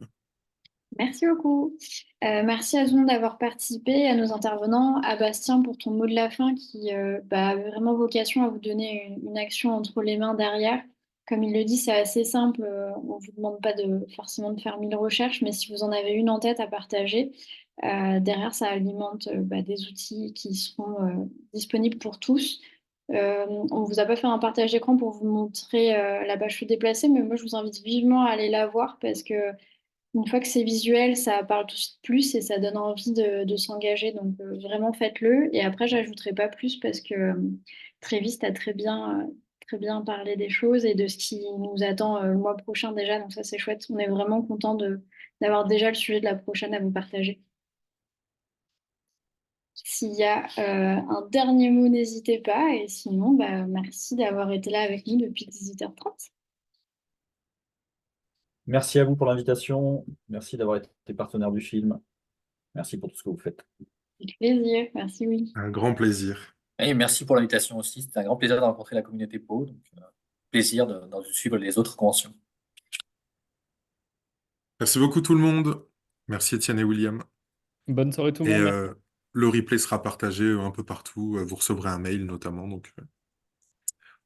[SPEAKER 2] Merci beaucoup. Merci à tout le monde d'avoir participé, à nos intervenants, à Bastien pour ton mot de la fin qui avait vraiment vocation à vous donner une action entre les mains derrière. Comme il le dit, c'est assez simple. On ne vous demande pas forcément de faire 1000 recherches, mais si vous en avez une en tête à partager, derrière, ça alimente des outils qui seront disponibles pour tous. On ne vous a pas fait un partage d'écran pour vous montrer la bâche déplacée, mais moi, je vous invite vivement à aller la voir parce que une fois que c'est visuel, ça parle tout de suite plus et ça donne envie de s'engager. Donc vraiment faites-le. Et après, j'ajouterai pas plus parce que Trévis a très bien parlé des choses et de ce qui nous attend le mois prochain déjà. Donc ça, c'est chouette. On est vraiment content d'avoir déjà le sujet de la prochaine à vous partager. S'il y a un dernier mot, n'hésitez pas. Et sinon, merci d'avoir été là avec nous depuis 18h30.
[SPEAKER 1] Merci à vous pour l'invitation. Merci d'avoir été partenaire du film. Merci pour tout ce que vous faites.
[SPEAKER 2] Avec plaisir. Merci, oui.
[SPEAKER 3] Un grand plaisir.
[SPEAKER 4] Et merci pour l'invitation aussi. C'était un grand plaisir de rencontrer la communauté Pau. Donc, plaisir de suivre les autres conventions.
[SPEAKER 3] Merci beaucoup tout le monde. Merci Étienne et William.
[SPEAKER 8] Bonne soirée tout le
[SPEAKER 3] Et
[SPEAKER 8] monde. Merci.
[SPEAKER 3] le replay sera partagé un peu partout. Vous recevrez un mail notamment. Donc